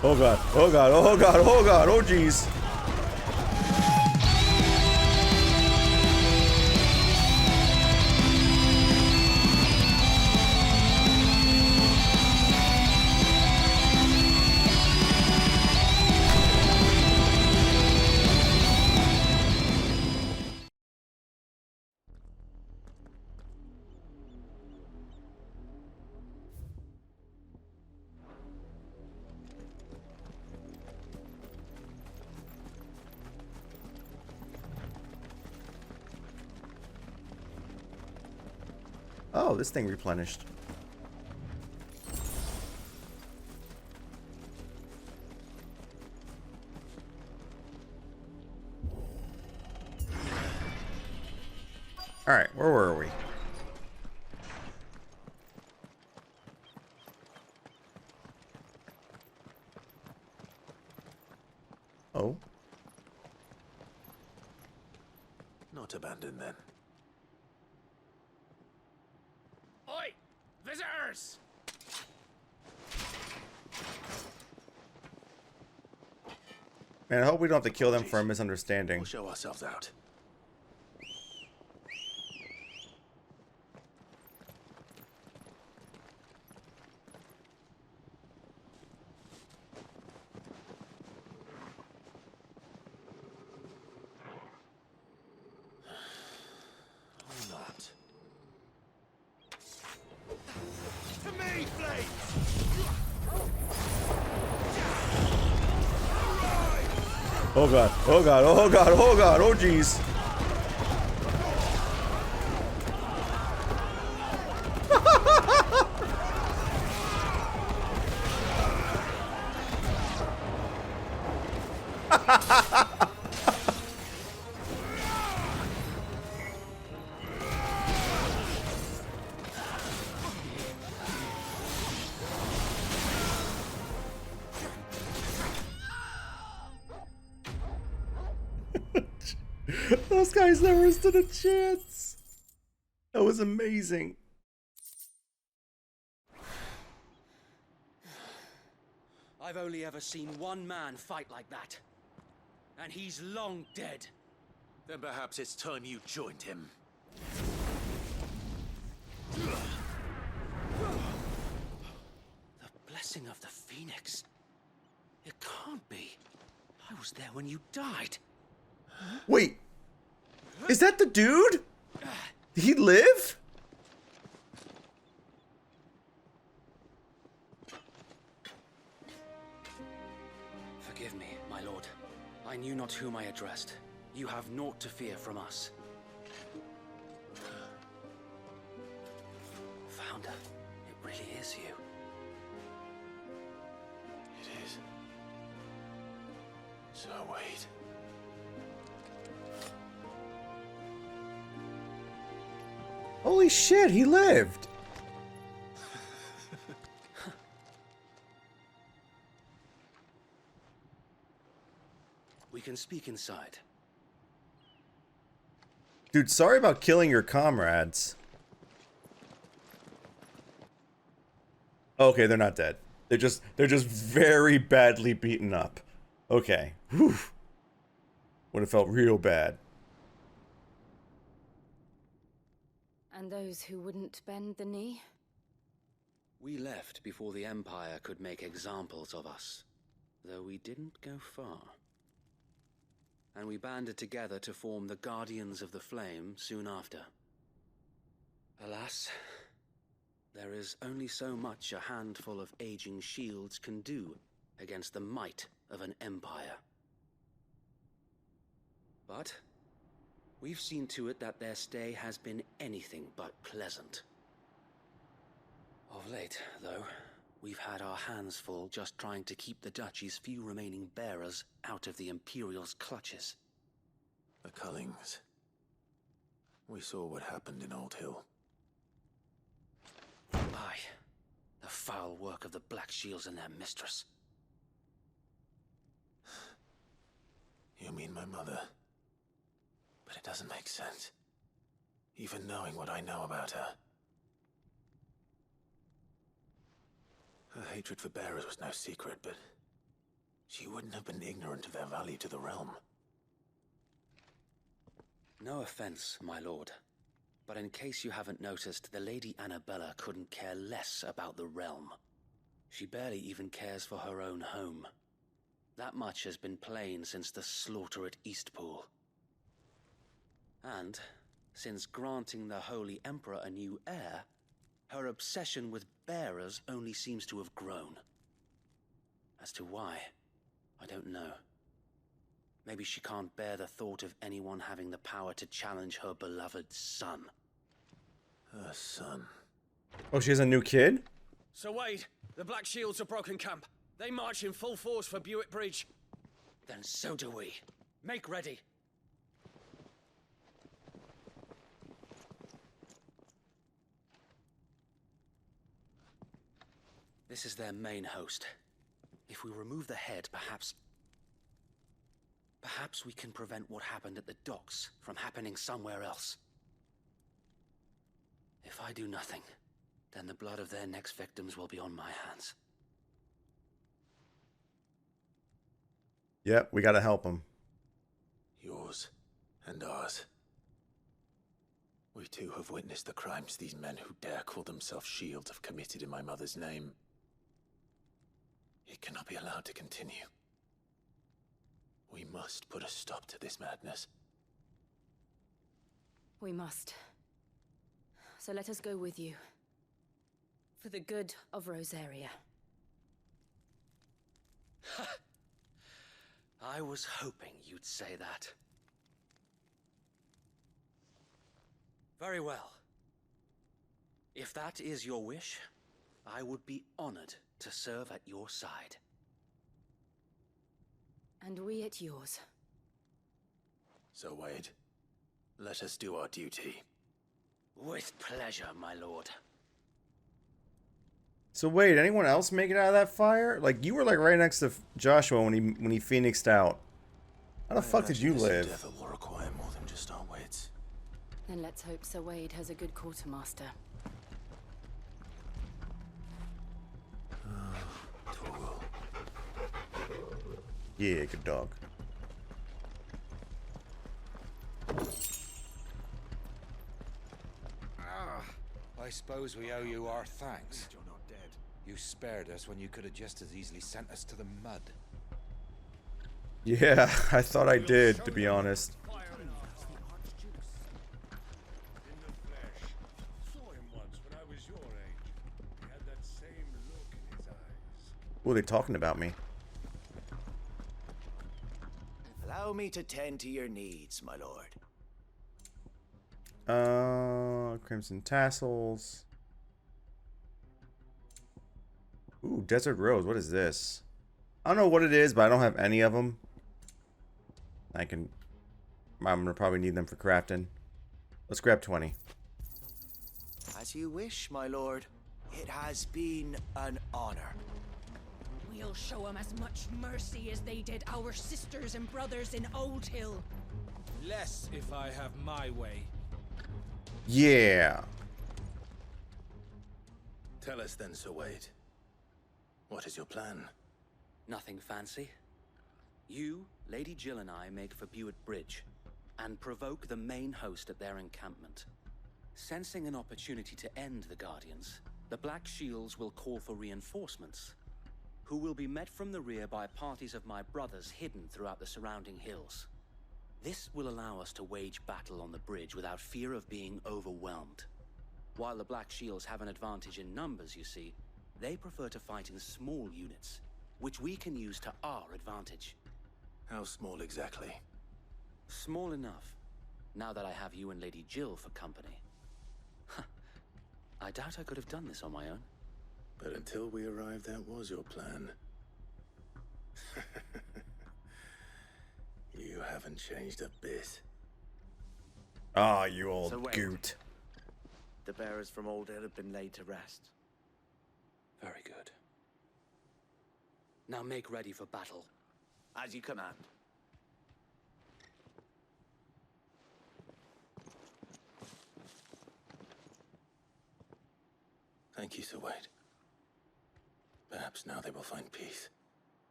Oh god, oh god, oh god, oh god, oh jeez. Oh, this thing replenished. Alright, where were we? Oh. Not abandoned then. Oi! Visitors! Man, I hope we don't have to kill them for a misunderstanding. We'll show ourselves out. Or not. To me, Flames! Oh god, oh god, oh god, oh god, oh jeez. Those guys never stood a chance. That was amazing. I've only ever seen one man fight like that. And he's long dead. Then perhaps it's time you joined him. The blessing of the Phoenix. It can't be. I was there when you died. Wait, is that the dude? Did he live? Forgive me, my lord. I knew not whom I addressed. You have naught to fear from us. Founder, it really is you. It is. So wait. Holy shit, he lived. We can speak inside. Dude, sorry about killing your comrades. Okay, they're not dead. They're just very badly beaten up. Okay. Whew. Would have felt real bad. And those who wouldn't bend the knee? We left before the Empire could make examples of us, though we didn't go far. And we banded together to form the Guardians of the Flame soon after. Alas, there is only so much a handful of aging shields can do against the might of an empire. But we've seen to it that their stay has been anything but pleasant. Of late, though, we've had our hands full just trying to keep the Duchy's few remaining bearers out of the Imperial's clutches. The Cullings. We saw what happened in Old Hill. Aye, the foul work of the Black Shields and their mistress. You mean my mother? But it doesn't make sense. Even knowing what I know about her. Her hatred for bearers was no secret, but she wouldn't have been ignorant of their value to the realm. No offense, my lord. But in case you haven't noticed, the Lady Annabella couldn't care less about the realm. She barely even cares for her own home. That much has been plain since the slaughter at Eastpool. And, since granting the Holy Emperor a new heir, her obsession with bearers only seems to have grown. As to why, I don't know. Maybe she can't bear the thought of anyone having the power to challenge her beloved son. Her son. Oh, she has a new kid? Sir Wade, the Black Shields have broken camp. They march in full force for Buick Bridge. Then so do we. Make ready. This is their main host. If we remove the head, perhaps we can prevent what happened at the docks from happening somewhere else. If I do nothing, then the blood of their next victims will be on my hands. Yep, we gotta help him. Yours and ours. We too have witnessed the crimes these men who dare call themselves shields have committed in my mother's name. It cannot be allowed to continue. We must put a stop to this madness. We must. So let us go with you. For the good of Rosaria. I was hoping you'd say that. Very well. If that is your wish, I would be honored to serve at your side. And we at yours. So, Wade, let us do our duty. With pleasure, my lord. So wait, anyone else make it out of that fire? Like, you were like right next to Joshua when he phoenixed out. How the fuck did you This live? endeavor will require more than just our wits. Then let's hope Sir Wade has a good quartermaster. Torgal. Yeah, good dog. I suppose we owe you our thanks. You're not dead. You spared us when you could have just as easily sent us to the mud. Yeah, I thought I did, to be honest. What are they talking about me? Allow me to tend to your needs, my lord. Crimson tassels. Ooh, desert rose. What is this? I don't know what it is, but I don't have any of them. I'm gonna probably need them for crafting. Let's grab 20. As you wish, my lord. It has been an honor. We'll show them as much mercy as they did our sisters and brothers in Old Hill. Less if I have my way. Yeah. Tell us then, Sir Wade. What is your plan? Nothing fancy. You, Lady Jill and I make for Buick Bridge and provoke the main host at their encampment. Sensing an opportunity to end the Guardians, the Black Shields will call for reinforcements, who will be met from the rear by parties of my brothers hidden throughout the surrounding hills. This will allow us to wage battle on the bridge without fear of being overwhelmed. While the Black Shields have an advantage in numbers, you see, they prefer to fight in small units, which we can use to our advantage. How small exactly? Small enough, now that I have you and Lady Jill for company. I doubt I could have done this on my own. But until we arrived, that was your plan. You haven't changed a bit. Ah, you old So wait. goot. The bearers from Old Hill have been laid to rest. Very good. Now make ready for battle. As you command. Thank you, Sir Wade. Perhaps now they will find peace.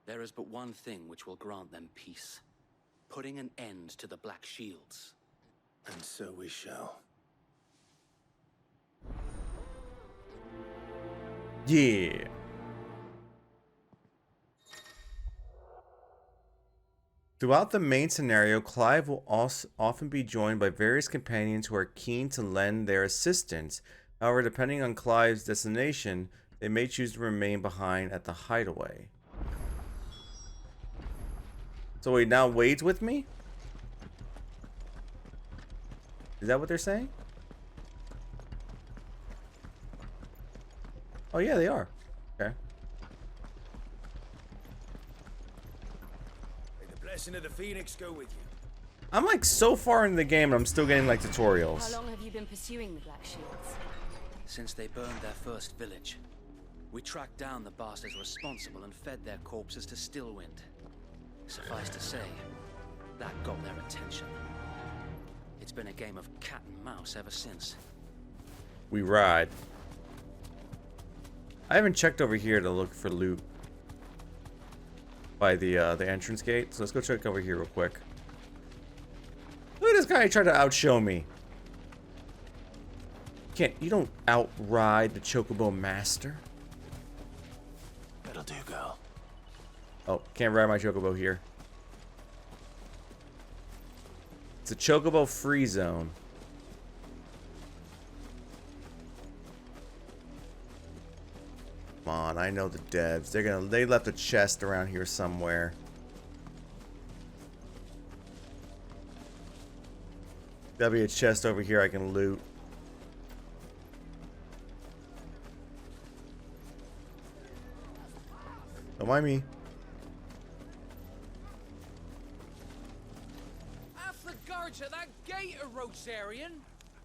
There is but one thing which will grant them peace. Putting an end to the Black Shields. And so we shall. Yeah. Throughout the main scenario, Clive will also often be joined by various companions who are keen to lend their assistance. However, depending on Clive's destination, they may choose to remain behind at the hideaway. So wait, now Wade's with me? Is that what they're saying? Oh yeah, they are. Okay. May the blessing of the Phoenix go with you. I'm like so far in the game and I'm still getting like How tutorials. long have you been pursuing the Black Shields? Since they burned their first village, we tracked down the bastards responsible and fed their corpses to Stillwind. Suffice to say, that got their attention. It's been a game of cat and mouse ever since. We ride. I haven't checked over here to look for loot by the entrance gate, so let's go check over here real quick. Look at this guy trying to outshow me. You don't outride the Chocobo Master. That'll do, girl. Oh, can't ride my Chocobo here. It's a Chocobo free zone. Come on, I know the devs. They left a chest around here somewhere. There'll be a chest over here I can loot. Don't mind me. Half the guards at that gate are Rosarian.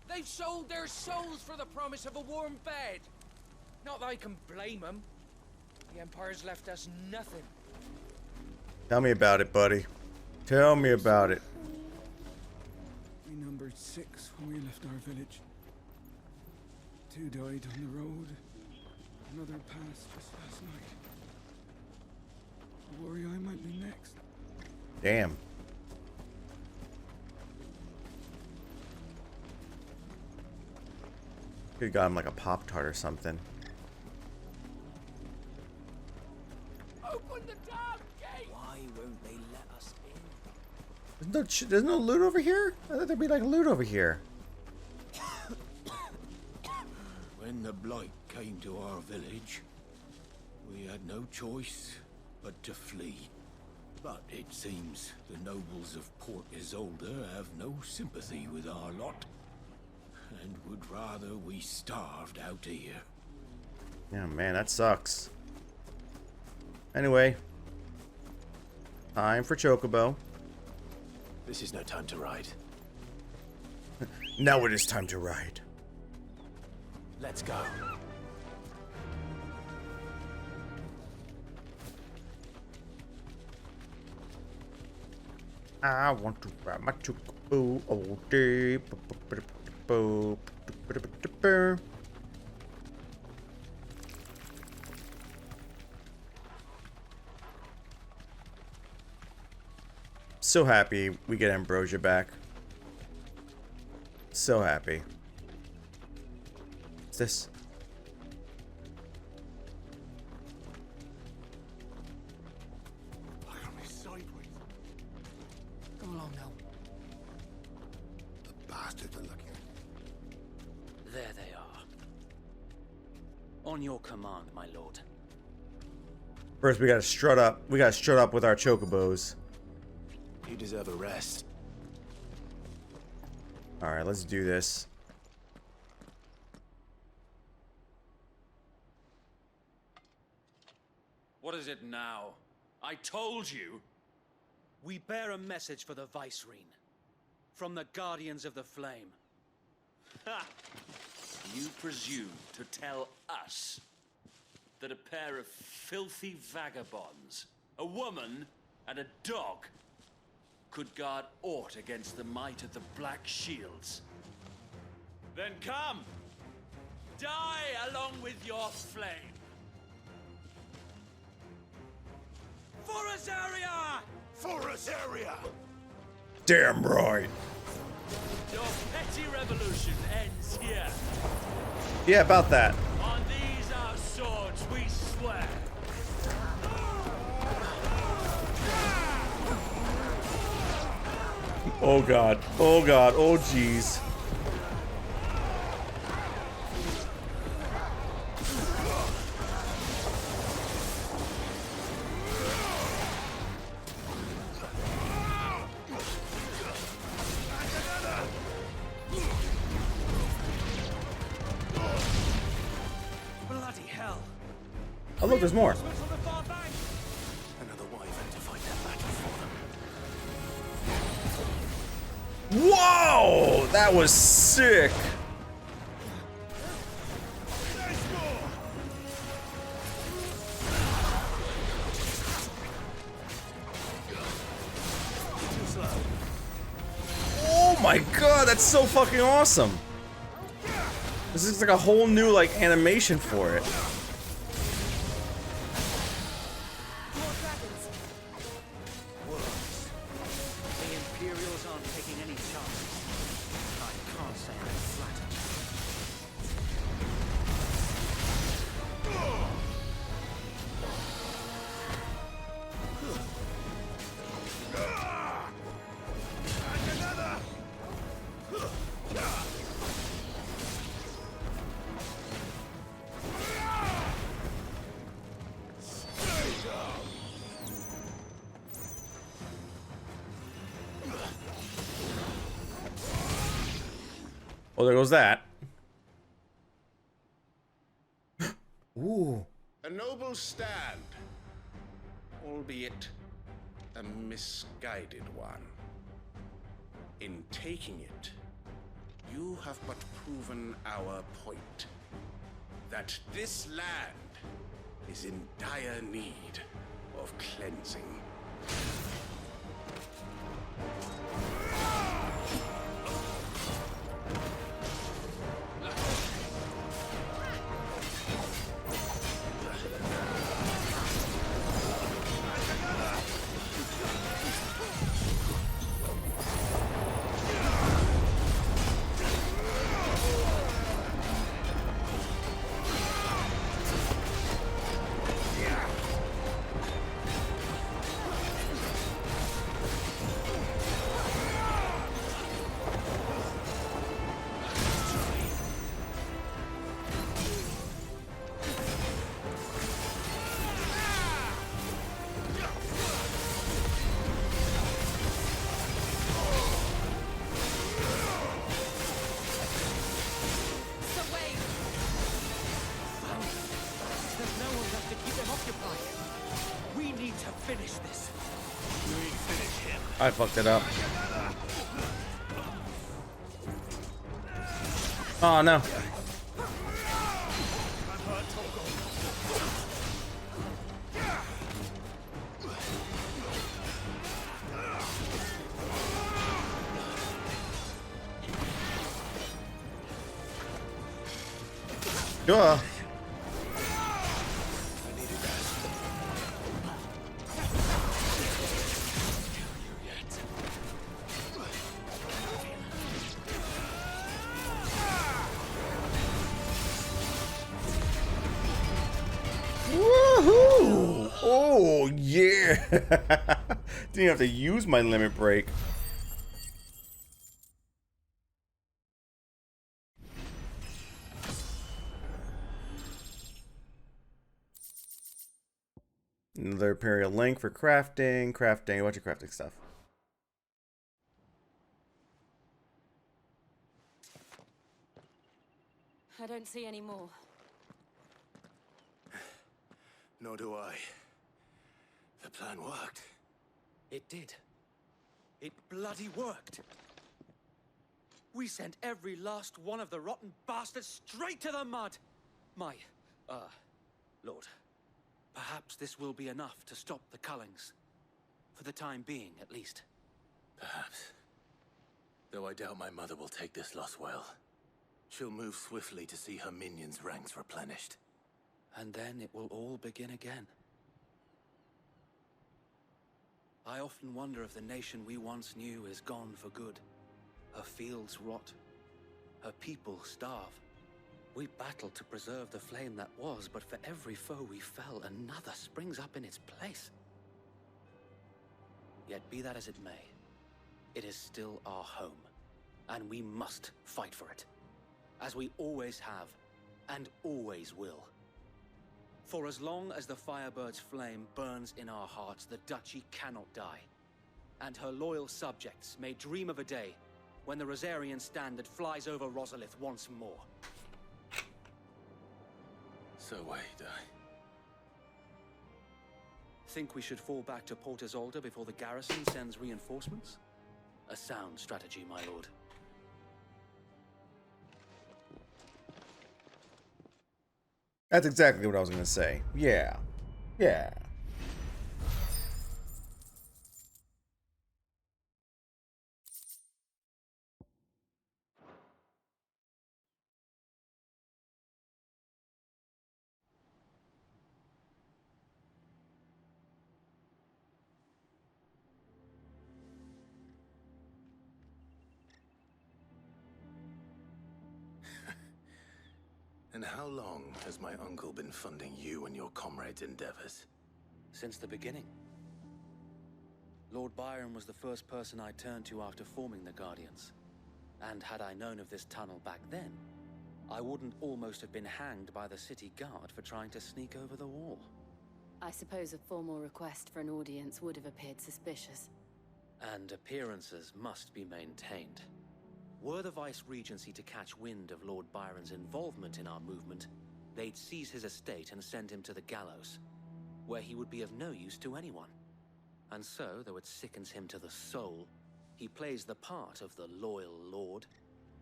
They've sold their souls for the promise of a warm bed. Not that I can blame them. The Empire's left us nothing. Tell me about it, buddy. Tell me about it. We numbered 6 when we left our village. 2 died on the road. Another passed just last night. I worry I might be next. Damn. Could've got him like a Pop-Tart or something. Open the damn gate! Why won't they let us in? There's no loot over here? I thought there'd be like loot over here. When the Blight came to our village, we had no choice but to flee. But it seems the nobles of Port Isolde have no sympathy with our lot, and would rather we starved out here. Yeah, man, that sucks. Anyway. Time for Chocobo. This is no time to ride. Now it is time to ride. Let's go. I want to ride my Chocobo all day. So happy we get Ambrosia back. So happy. What's this? Look at me sideways. Come along now. The bastards are looking. There they are. On your command, my lord. First, we gotta strut up. We gotta strut up with our Chocobos. You deserve a rest. All right, let's do this. What is it now? I told you. We bear a message for the Vicereine. From the Guardians of the Flame. Ha! You presume to tell us that a pair of filthy vagabonds, a woman and a dog, could guard aught against the might of the Black Shields? Then come! Die along with your flame! For Rosaria! For Rosaria! Damn right. Your petty revolution ends here. Yeah, about that. On these our swords we swear. Oh god. Oh god. Oh jeez. Bloody hell! Oh look, there's more. Reinforcements on the far bank! Another wyvern to fight that battle for them. Whoa! That was sick. Oh my god, that's so fucking awesome. This is like a whole new like animation for it. More dragons. Worms. The Imperials aren't taking any chances. I can't say I'm flattered. Oh, there goes that. Ooh. A noble stand, albeit a misguided one. In taking it, you have but proven our point. That this land is in dire need of cleansing. Finish this. I fucked it up. Oh no. Duh. Woohoo! Oh yeah! Didn't have to use my limit break. Another Imperial link for crafting, a bunch of crafting stuff. I don't see any more. Nor do I. The plan worked. It did. It bloody worked. We sent every last one of the rotten bastards straight to the mud. My, Lord, perhaps this will be enough to stop the Cullings. For the time being, at least. Perhaps. Though I doubt my mother will take this loss well. She'll move swiftly to see her minions' ranks replenished. And then it will all begin again. I often wonder if the nation we once knew is gone for good. Her fields rot. Her people starve. We battled to preserve the flame that was, but for every foe we fell, another springs up in its place. Yet be that as it may, it is still our home, and we must fight for it, as we always have, and always will. For as long as the Firebird's flame burns in our hearts, the Duchy cannot die, and her loyal subjects may dream of a day when the Rosarian standard flies over Rosalith once more. So wait, Think we should fall back to Port Isolde before the garrison sends reinforcements? A sound strategy, my lord. That's exactly what I was going to say. Yeah. Yeah. And how long has my uncle been funding you and your comrades' endeavors? Since the beginning. Lord Byron was the first person I turned to after forming the Guardians. And had I known of this tunnel back then, I wouldn't almost have been hanged by the city guard for trying to sneak over the wall. I suppose a formal request for an audience would have appeared suspicious. And appearances must be maintained. Were the Vice-Regency to catch wind of Lord Byron's involvement in our movement, they'd seize his estate and send him to the gallows, where he would be of no use to anyone. And so, though it sickens him to the soul, he plays the part of the loyal lord,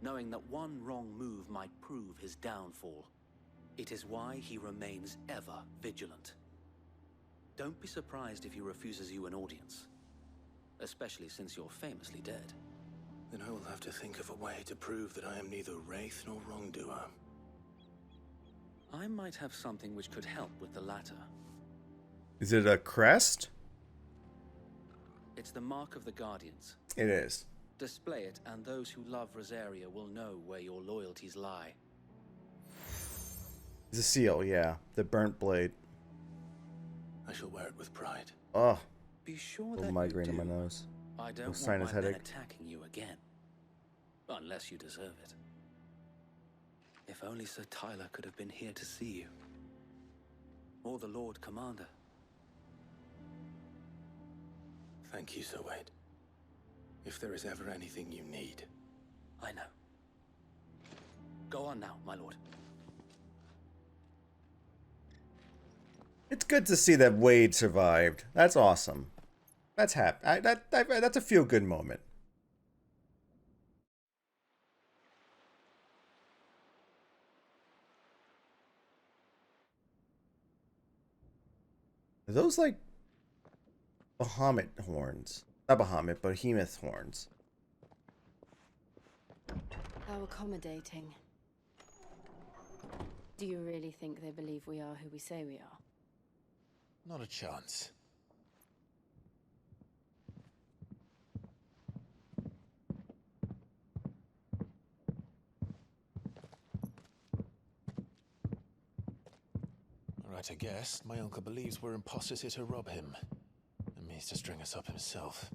knowing that one wrong move might prove his downfall. It is why he remains ever vigilant. Don't be surprised if he refuses you an audience, especially since you're famously dead. Then I will have to think of a way to prove that I am neither wraith nor wrongdoer. I might have something which could help with the latter. Is it a crest? It's the mark of the Guardians. It is. Display it, and those who love Rosaria will know where your loyalties lie. It's a seal, yeah. The burnt blade. I shall wear it with pride. Oh. Be sure Little that migraine you in do. my nose. I don't want sinus my men headache. attacking you again. Unless you deserve it. If only Sir Tyler could have been here to see you. Or the Lord Commander. Thank you, Sir Wade. If there is ever anything you need. I know. Go on now, my lord. It's good to see that Wade survived. That's awesome. That's happy. That's a feel-good moment. Are those like Bahamut horns? Not Bahamut, but Behemoth horns. How accommodating. Do you really think they believe we are who we say we are? Not a chance. Right, I guess. My uncle believes we're imposters here to rob him. And means to string us up himself.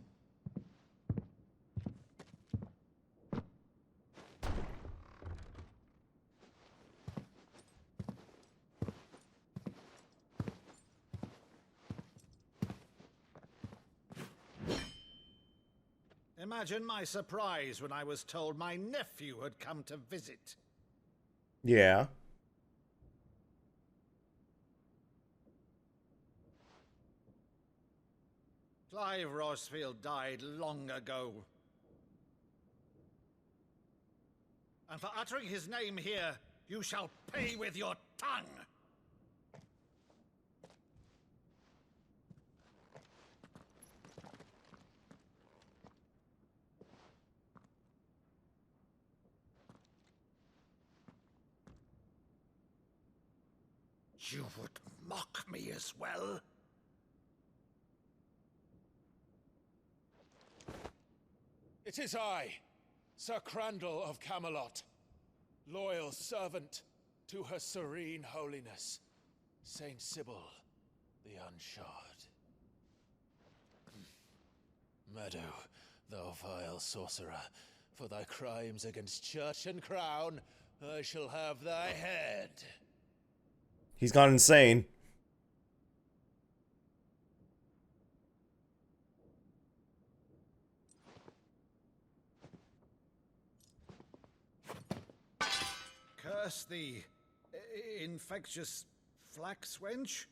Imagine my surprise when I was told my nephew had come to visit. Yeah. Clive Rosfield died long ago. And for uttering his name here, you shall pay with your tongue! You would mock me as well? It is I, Sir Crandall of Camelot, loyal servant to Her Serene Holiness, Saint Sybil the Unshod. Meadow, thou vile sorcerer, for thy crimes against church and crown, I shall have thy head. He's gone insane. Curse thee, infectious flax wench.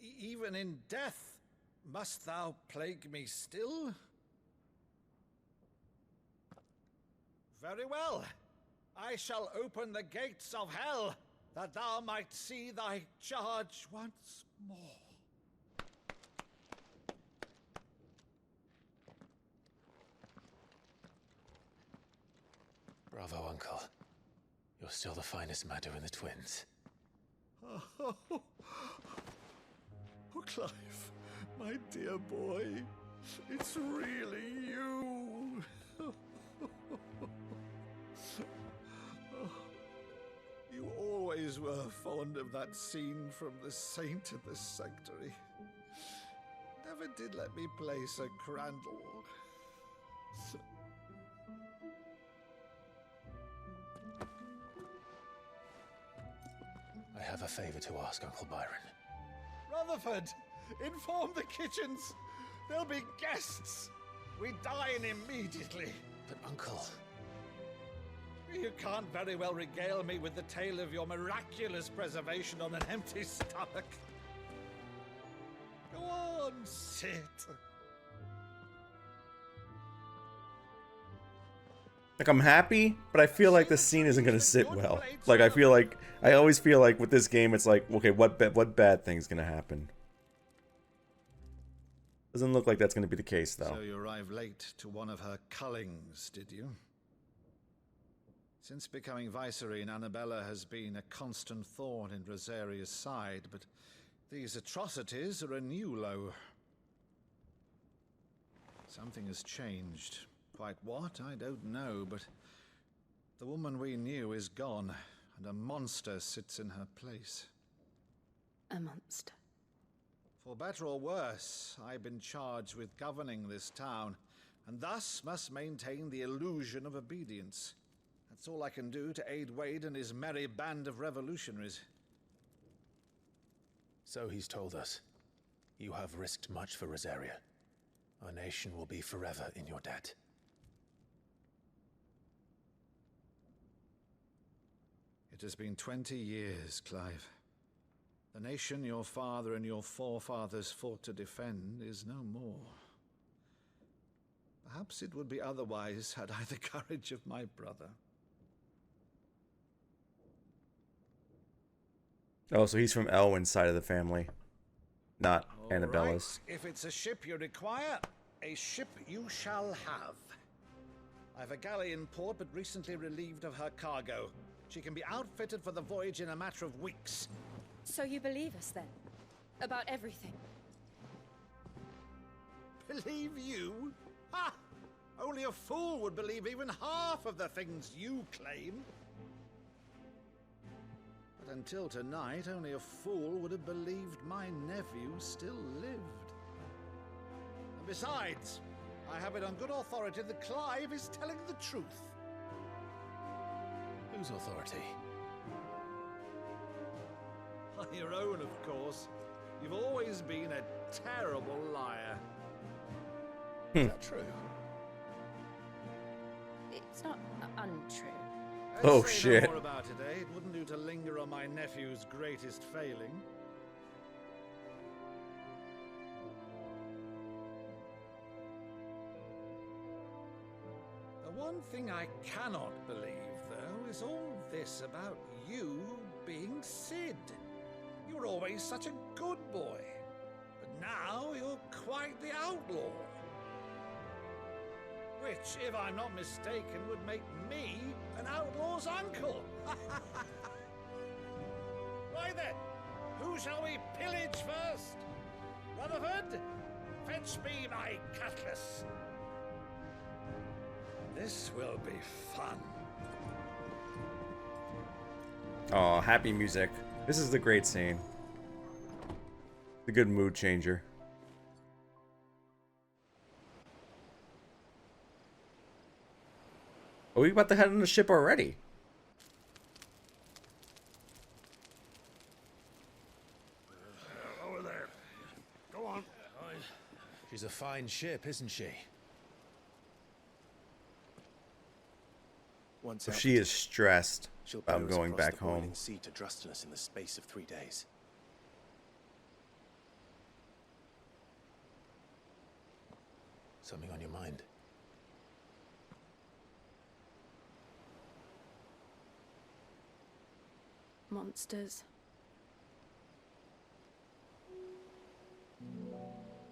Even in death, must thou plague me still? Very well. I shall open the gates of hell, that thou might see thy charge once more. Bravo, Uncle. You're still the finest Meadow in the twins. Oh, Clive, my dear boy, it's really you. You always were fond of that scene from The Saint in the Sanctuary. Never did let me play Sir Crandall. I have a favor to ask, Uncle Byron. Rutherford, inform the kitchens. There'll be guests. We dine immediately. But, Uncle... You can't very well regale me with the tale of your miraculous preservation on an empty stomach. Go on, sit. Like, I'm happy, but I feel like the scene isn't gonna sit well. Like, I always feel like with this game, it's like, okay, what bad thing's gonna happen? Doesn't look like that's gonna be the case, though. So you arrived late to one of her cullings, did you? Since becoming Vicereine, Annabella has been a constant thorn in Rosaria's side, but these atrocities are a new low. Something has changed. Quite what, I don't know, but the woman we knew is gone, and a monster sits in her place. A monster. For better or worse, I've been charged with governing this town, and thus must maintain the illusion of obedience. That's all I can do to aid Wade and his merry band of revolutionaries. So he's told us. You have risked much for Rosaria. Our nation will be forever in your debt. It has been 20 years, Clive. The nation your father and your forefathers fought to defend is no more. Perhaps it would be otherwise had I the courage of my brother. Oh, so he's from Elwyn's side of the family, not Annabella's. Right. If it's a ship you require, a ship you shall have. I've a galley in port, but recently relieved of her cargo. She can be outfitted for the voyage in a matter of weeks. So you believe us then? About everything? Believe you? Ha! Only a fool would believe even half of the things you claim. But until tonight, only a fool would have believed my nephew still lived. And besides, I have it on good authority that Clive is telling the truth. Whose authority? Your own, of course. You've always been a terrible liar. Is that true? It's not untrue. Oh, Say shit. No more about it, eh? It wouldn't do to linger on my nephew's greatest failing. The one thing I cannot believe, though, is all this about you being Sid. You were always such a good boy, but now you're quite the outlaw. Which, if I'm not mistaken, would make me an outlaw's uncle. Right then, who shall we pillage first? Rutherford, fetch me my cutlass. This will be fun. Oh, happy music. This is the great scene. The good mood changer. Are we about to head on the ship already? Over there. Go on. She's a fine ship, isn't she? Once If she is stressed she'll about bear us going across back the boiling home. sea to Drustinus in the space of 3 days. Something on your mind? Monsters.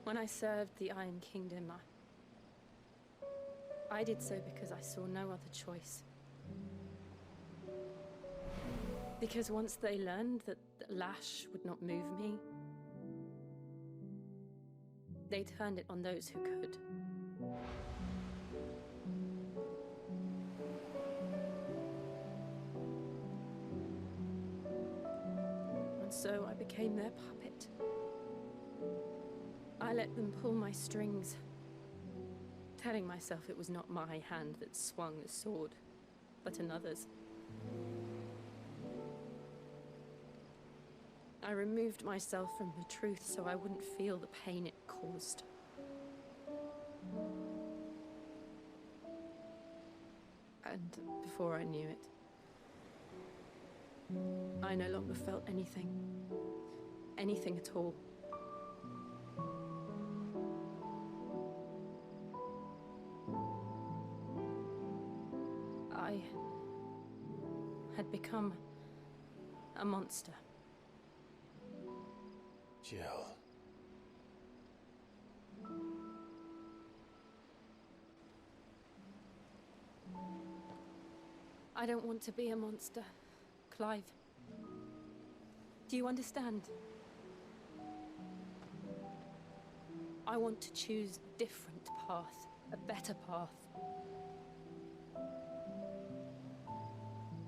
When I served the Iron Kingdom, I did so because I saw no other choice. Because once they learned that Lash would not move me, they turned it on those who could. And so I became their puppet. I let them pull my strings, telling myself it was not my hand that swung the sword, but another's. I removed myself from the truth so I wouldn't feel the pain it caused. And before I knew it, I no longer felt anything. Anything at all. I had become a monster. Jill. I don't want to be a monster, Clive. Do you understand? I want to choose a different path, a better path.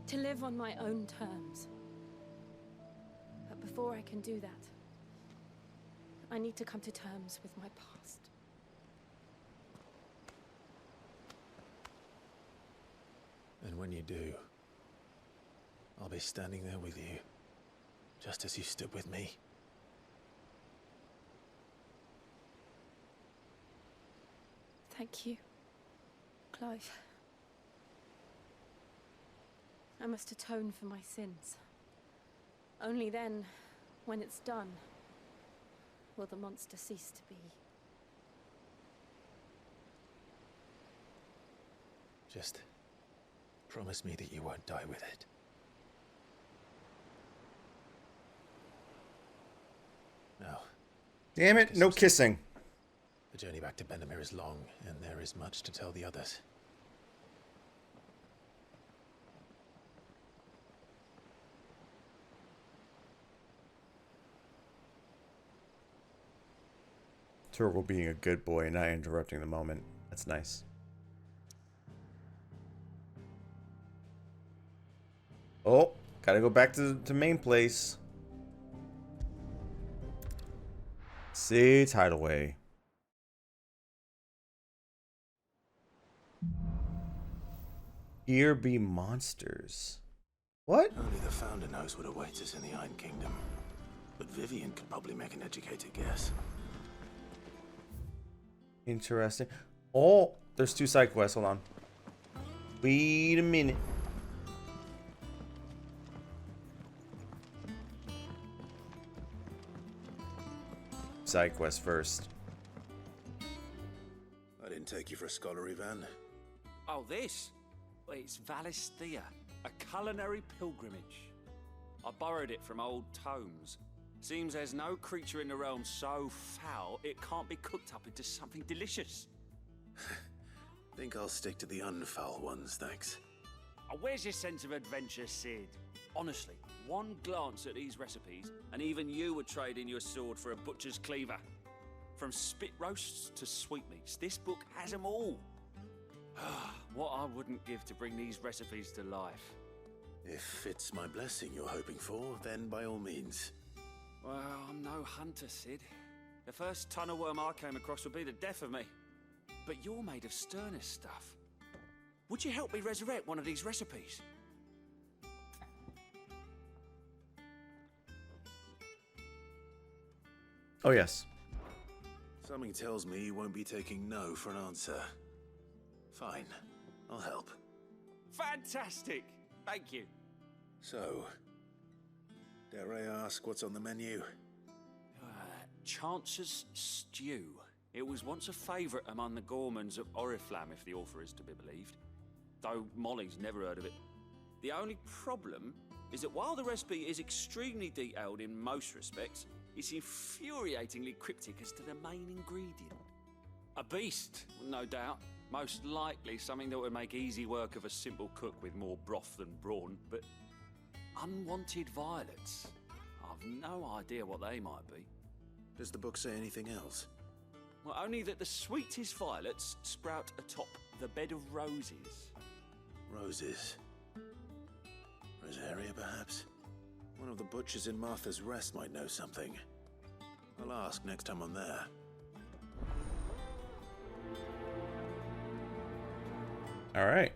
To live on my own terms. But before I can do that, I need to come to terms with my past. And when you do, I'll be standing there with you, just as you stood with me. Thank you, Clive. I must atone for my sins. Only then, when it's done, will the monster cease to be. Just promise me that you won't die with it. Now. Damn it, no kissing. The journey back to Benamir is long, and there is much to tell the others. Turgle being a good boy and not interrupting the moment. That's nice. Oh, gotta go back to main place. See, tidal way. Here be monsters. What? Only the Founder knows what awaits us in the Iron Kingdom. But Vivian could probably make an educated guess. Interesting. Oh, there's 2 side quests. Hold on. Wait a minute. Side quest first. I didn't take you for a scholar, Ivan. Oh, this? Well, it's Valisthea, a culinary pilgrimage. I borrowed it from old tomes. Seems there's no creature in the realm so foul it can't be cooked up into something delicious. Think I'll stick to the unfoul ones, thanks. Oh, where's your sense of adventure, Sid? Honestly, one glance at these recipes, and even you would trade in your sword for a butcher's cleaver. From spit roasts to sweetmeats, this book has them all. What I wouldn't give to bring these recipes to life. If it's my blessing you're hoping for, then by all means. Well, I'm no hunter, Sid. The first ton of worm I came across would be the death of me. But you're made of sterner stuff. Would you help me resurrect one of these recipes? Oh, yes. Something tells me you won't be taking no for an answer. Fine, I'll help. Fantastic! Thank you. So, dare I ask what's on the menu? Chance's Stew. It was once a favourite among the gourmands of Oriflamme, if the author is to be believed. Though Molly's never heard of it. The only problem is that while the recipe is extremely detailed in most respects, it's infuriatingly cryptic as to the main ingredient. A beast, no doubt. Most likely something that would make easy work of a simple cook with more broth than brawn, but unwanted violets. I've no idea what they might be. Does the book say anything else? Well, only that the sweetest violets sprout atop the bed of roses. Roses. Rosaria, perhaps? One of the butchers in Martha's Rest might know something. I'll ask next time I'm there. All right.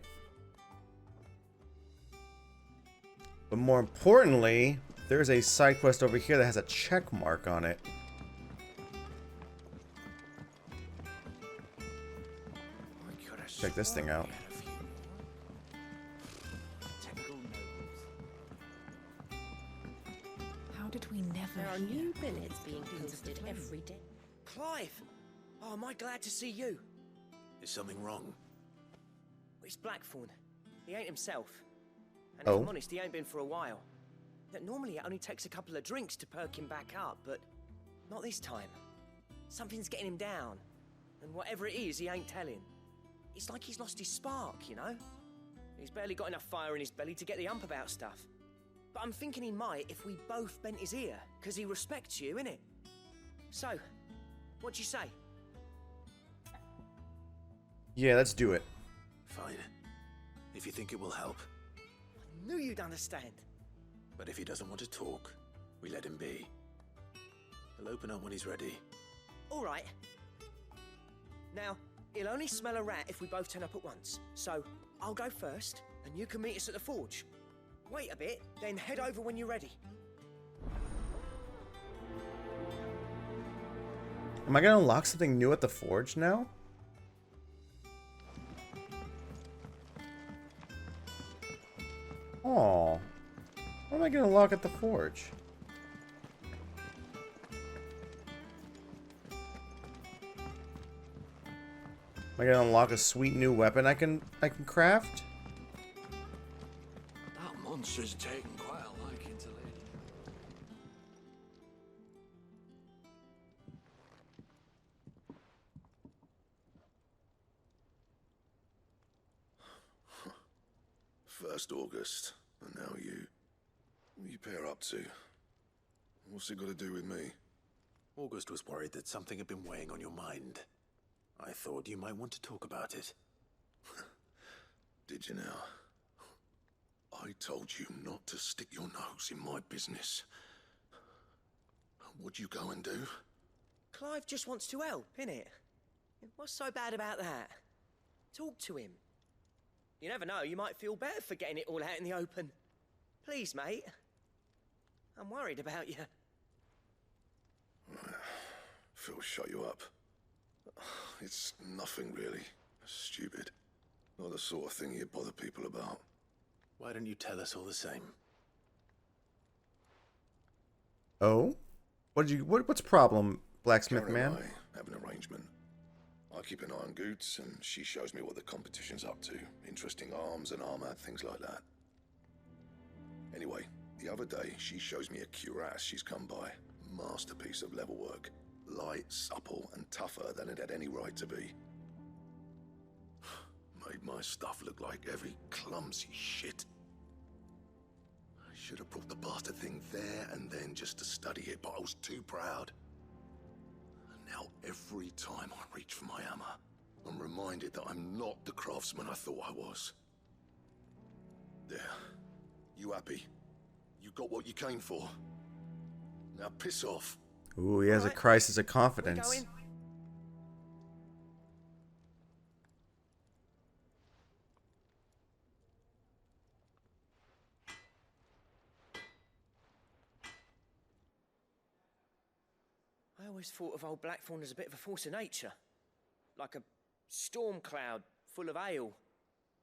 But more importantly, there's a side quest over here that has a check mark on it. Check this thing out. How did we never There are hear? new billets being posted every day. Clive! Oh, am I glad to see you? Is something wrong? It's Blackthorn. He ain't himself. And Oh. if I'm honest, he ain't been for a while. That normally it only takes a couple of drinks to perk him back up, but not this time. Something's getting him down. And whatever it is, he ain't telling. It's like he's lost his spark, you know? He's barely got enough fire in his belly to get the ump about stuff. But I'm thinking he might if we both bent his ear, because he respects you, innit? So, what'd you say? Yeah, let's do it. Fine. If you think it will help. I knew you'd understand. But if he doesn't want to talk, we let him be. He'll open up when he's ready. All right. Now, he'll only smell a rat if we both turn up at once. So, I'll go first, and you can meet us at the forge. Wait a bit, then head over when you're ready. Am I gonna unlock something new at the forge now? Oh, what am I gonna unlock at the forge? Am I gonna unlock a sweet new weapon I can craft? That monster's taken quite a liking to Lady. First August, and now you. What are you pair up to? What's it got to do with me? August was worried that something had been weighing on your mind. I thought you might want to talk about it. Did you now? I told you not to stick your nose in my business. What'd you go and do? Clive just wants to help, innit? What's so bad about that? Talk to him. You never know, you might feel better for getting it all out in the open. Please, mate. I'm worried about you. Phil shut you up. It's nothing really. Stupid. Not the sort of thing you bother people about. Why don't you tell us all the same? Oh, what's problem, blacksmith Karen man? and I have an arrangement. I keep an eye on Goots, and she shows me what the competition's up to. Interesting arms and armor, things like that. Anyway, the other day, she shows me a cuirass she's come by. Masterpiece of level work. Light, supple, and tougher than it had any right to be. Made my stuff look like every clumsy shit. I should have brought the bastard thing there and then just to study it, but I was too proud. And now every time I reach for my hammer, I'm reminded that I'm not the craftsman I thought I was. There. You happy? You got what you came for? Now piss off. Ooh, he has a crisis of confidence. I always thought of old Blackthorn as a bit of a force of nature. Like a storm cloud full of ale.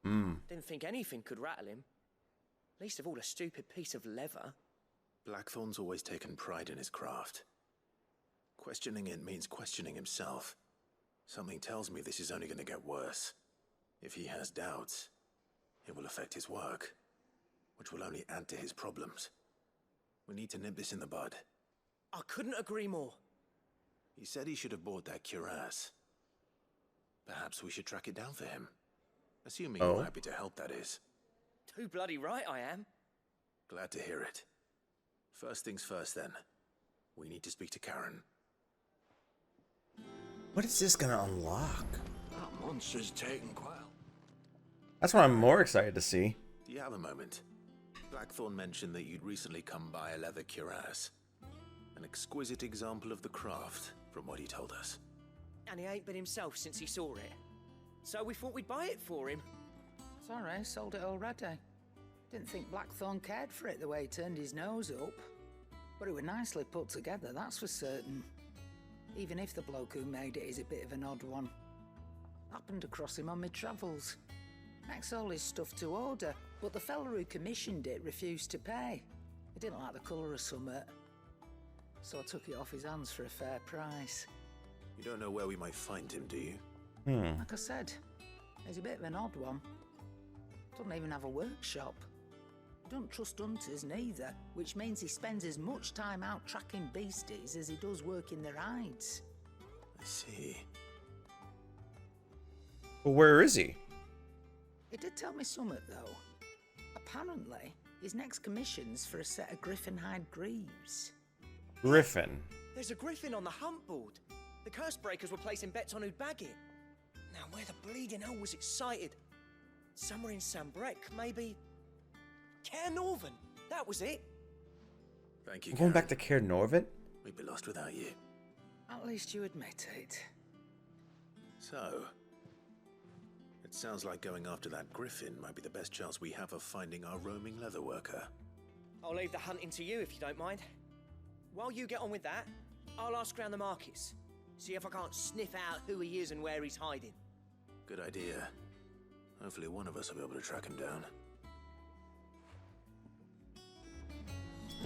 Didn't think anything could rattle him. Least of all a stupid piece of leather. Blackthorn's always taken pride in his craft. Questioning it means questioning himself. Something tells me this is only going to get worse. If he has doubts, it will affect his work, which will only add to his problems. We need to nip this in the bud. I couldn't agree more. He said he should have bought that cuirass. Perhaps we should track it down for him. Assuming you're happy to help, that is. Too bloody right I am. Glad to hear it. First things first, then. We need to speak to Karen. What is this gonna unlock? That monster's taken quite. That's what I'm more excited to see. Do you have a moment? Blackthorn mentioned that you'd recently come by a leather cuirass. An exquisite example of the craft, from what he told us. And he ain't been himself since he saw it. So we thought we'd buy it for him. Sorry, sold it already. Didn't think Blackthorn cared for it the way he turned his nose up. But it was nicely put together, that's for certain. Even if the bloke who made it is a bit of an odd one. Happened across him on my travels. Makes all his stuff to order, but the fella who commissioned it refused to pay. He didn't like the colour of summit. So I took it off his hands for a fair price. You don't know where we might find him, do you? Like I said, he's a bit of an odd one. Doesn't even have a workshop. Don't trust hunters neither, which means he spends as much time out tracking beasties as he does working their hides. I see. Well, where is he? He did tell me something, though. Apparently, his next commission's for a set of griffin hide greaves. Griffin. There's a griffin on the hunt board. The curse breakers were placing bets on who'd bag it. Now, where the bleeding hell was it sighted? Somewhere in Sambrec, maybe? Caer Norvin, that was it. Thank you, We're going back to Caer Norvin? We'd be lost without you. At least you admit it. So, it sounds like going after that griffin might be the best chance we have of finding our roaming leatherworker. I'll leave the hunting to you if you don't mind. While you get on with that, I'll ask around the markets. See if I can't sniff out who he is and where he's hiding. Good idea. Hopefully one of us will be able to track him down.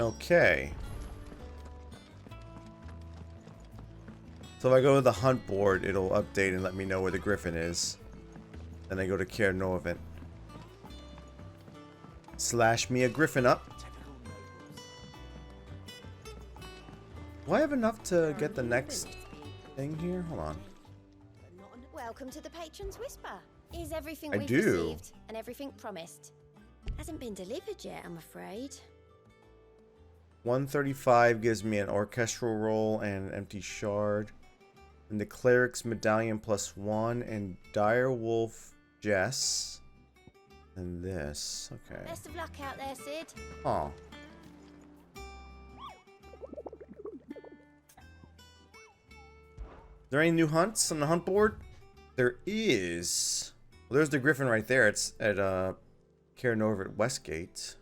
Okay. So if I go to the hunt board, it'll update and let me know where the griffin is. Then I go to Caer Norvin. Slash me a griffin up. Do I have enough to get the next thing here? Hold on. Welcome to the Patron's Whisper. Is everything I we've do. received and everything promised? Hasn't been delivered yet, I'm afraid. 135 gives me an orchestral roll and an empty shard. And the cleric's medallion +1 and dire wolf Jess. And this. Okay. Best of luck out there, Sid. Oh. Are there any new hunts on the hunt board? There is. Well, there's the griffin right there. It's at Caer Norvin Westgate.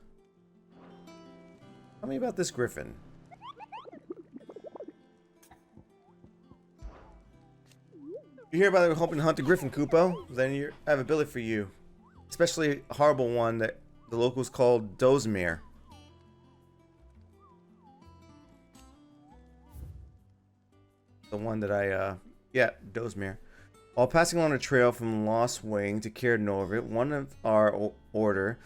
Tell me about this griffin. You hear about hoping to hunt the griffin, Kupo? Then I have a billet for you. Especially a horrible one that the locals call Dozemere. The one that yeah, Dozemere. While passing along a trail from Lost Wing to Caer Norvin, one of our order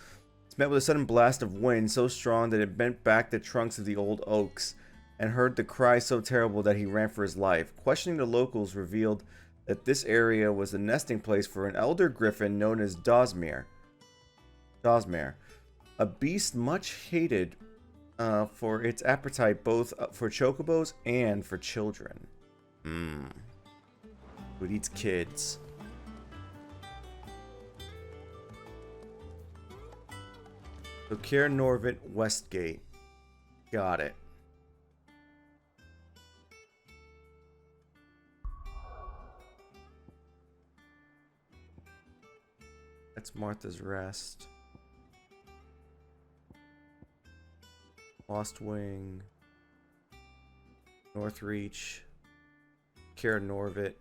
is met with a sudden blast of wind so strong that it bent back the trunks of the old oaks, and heard the cry so terrible that he ran for his life. Questioning the locals revealed that this area was the nesting place for an elder griffin known as Dozemere, a beast much hated for its appetite both for chocobos and for children. Who eats kids. So Kier Norvit Westgate. Got it. That's Martha's Rest. Lost Wing. Northreach. Kier Norvit.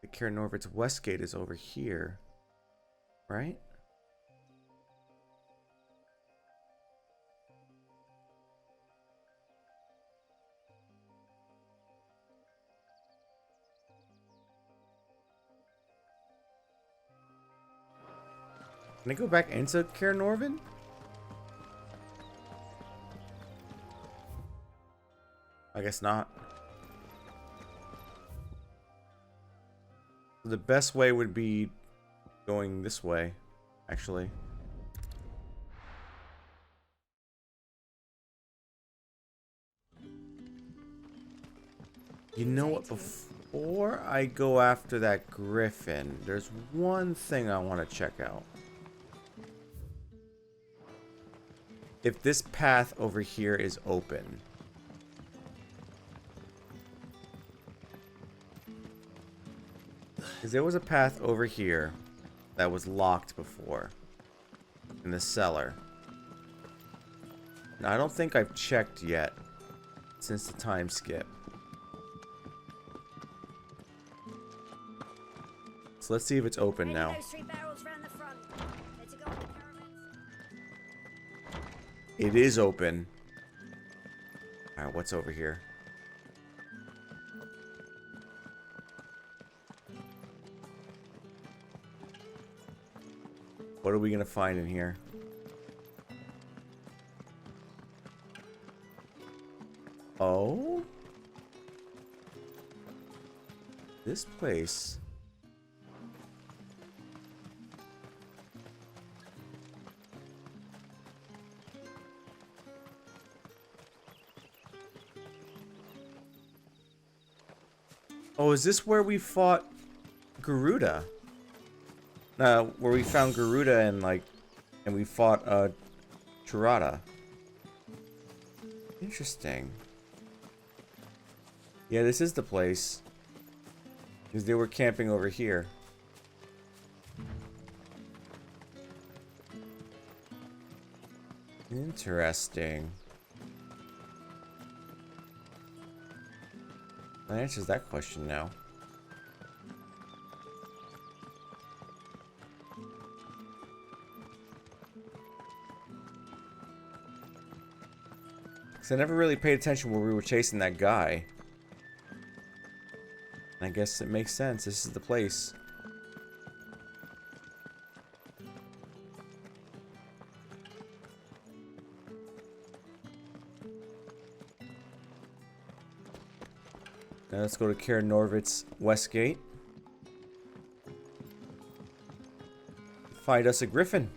The Kier Norvit's Westgate is over here, right? Can I go back into Kier Norvin? I guess not. The best way would be going this way, actually. You know what? Before I go after that griffin, there's one thing I want to check out. If this path over here is open. Because there was a path over here that was locked before. In the cellar. Now, I don't think I've checked yet. Since the time skip. So let's see if it's open now. It is open. Alright, what's over here? What are we gonna find in here? Oh? This place. Oh, is this where we fought Garuda? Where we found Garuda and we fought Chirata. Interesting. Yeah, this is the place. Because they were camping over here. Interesting. That answers that question now. Because I never really paid attention where we were chasing that guy. I guess it makes sense. This is the place. Now let's go to Kier Norvit's Westgate. Find us a griffin.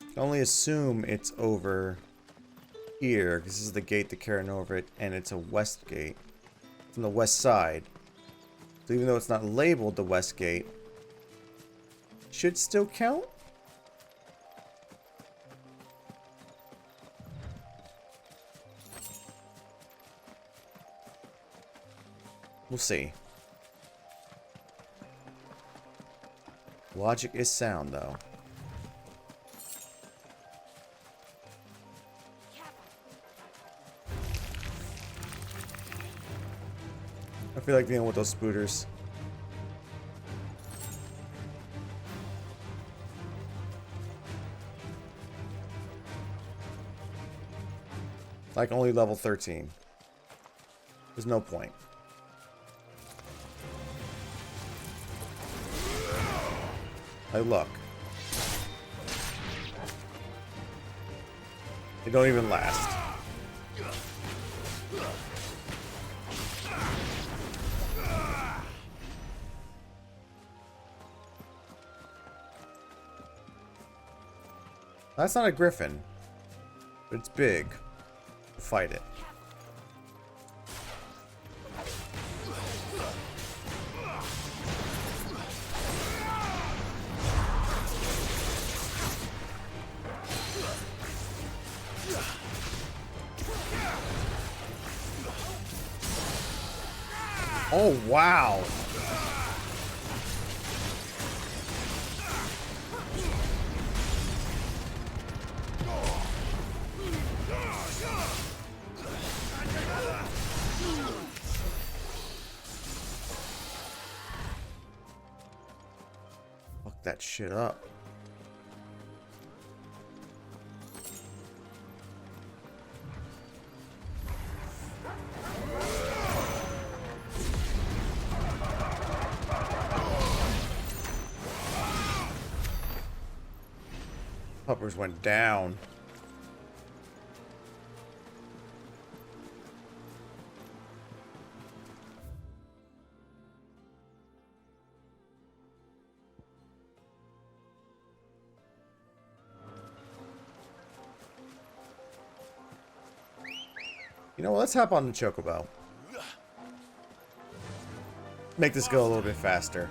I can only assume it's over here, because this is the gate to Kier Norvit, and it's a west gate. From the west side. So even though it's not labeled the west gate, it should still count? We'll see. Logic is sound, though. I feel like dealing with those spooters. Like only level 13. There's no point. I look. They don't even last. That's not a griffin, but it's big. Fight it. Oh, wow. Fuck that shit up. Puppers went down. You know what? Let's hop on the chocobo. Make this go a little bit faster.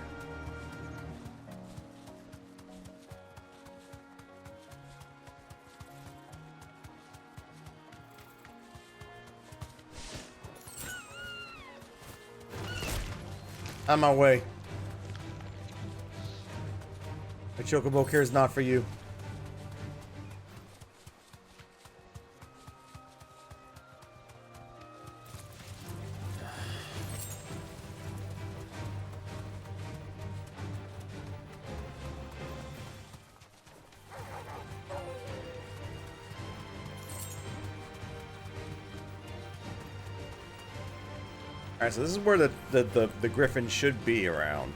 On my way. The chocobo cares not for you. Alright, so this is where the griffin should be around.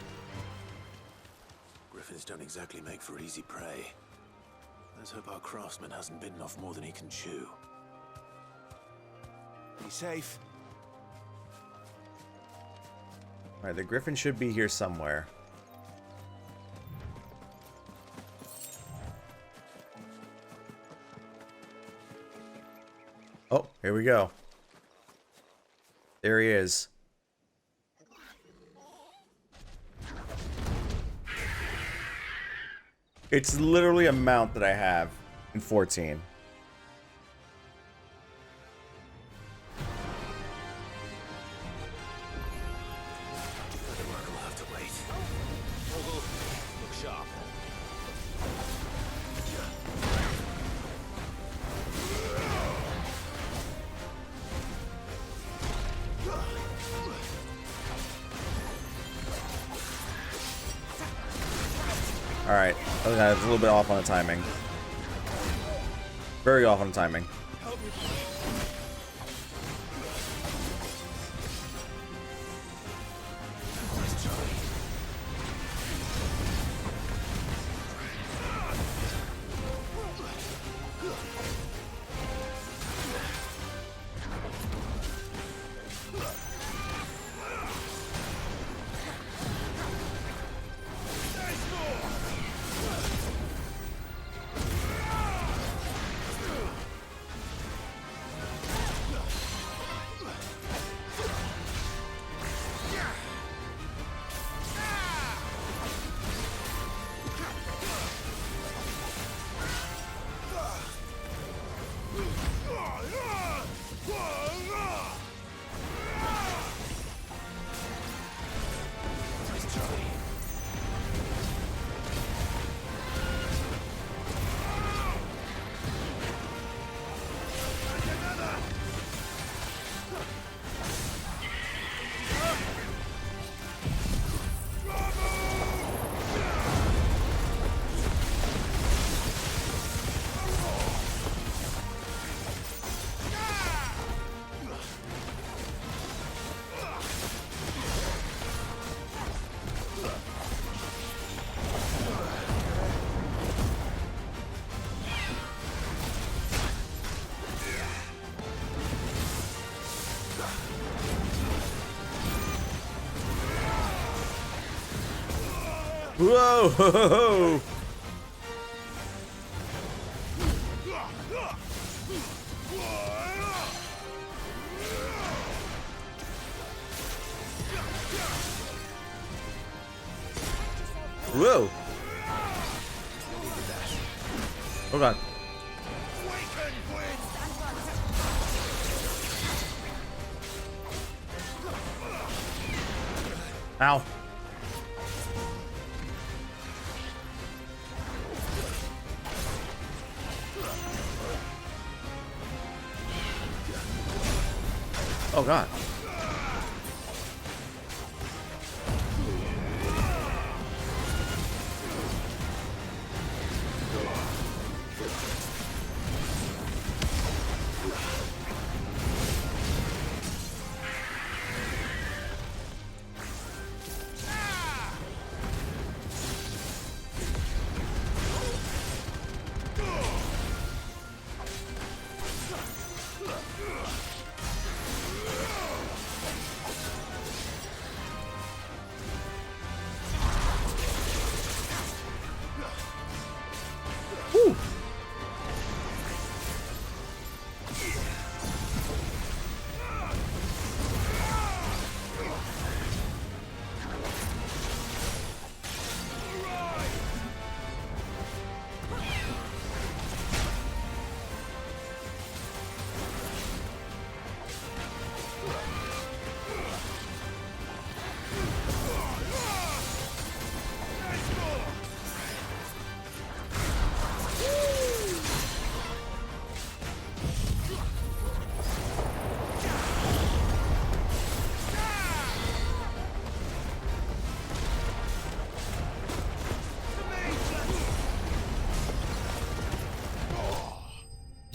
Griffins don't exactly make for easy prey. Let's hope our craftsman hasn't bitten off more than he can chew. Be safe. Alright, the griffin should be here somewhere. Oh, here we go. There he is. It's literally a mount that I have in 14. We'll have to wait. Look sharp. Alright, I think I was a little bit off on the timing. Very off on the timing. Whoa! Ho, ho, ho. Whoa! Oh god. Ow. Oh god. Woo.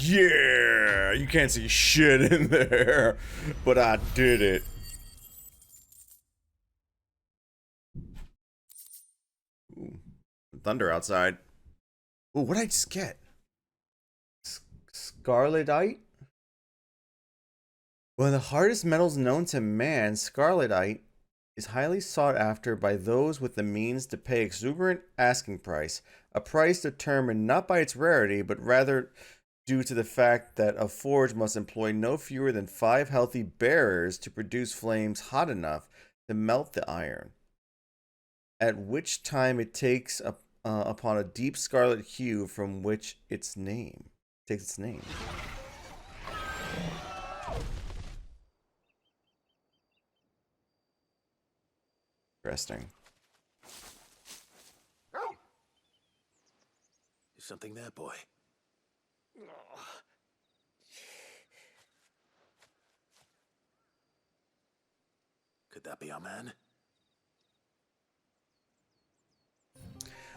Yeah, you can't see shit in there, but I did it. Ooh, thunder outside. Ooh, what did I just get? Scarletite? One of the hardest metals known to man, scarletite is highly sought after by those with the means to pay exuberant asking price, a price determined not by its rarity, but rather due to the fact that a forge must employ no fewer than 5 healthy bearers to produce flames hot enough to melt the iron, at which time it takes upon a deep scarlet hue from which its name takes its name. Interesting. Is something there, boy? Could that be our man?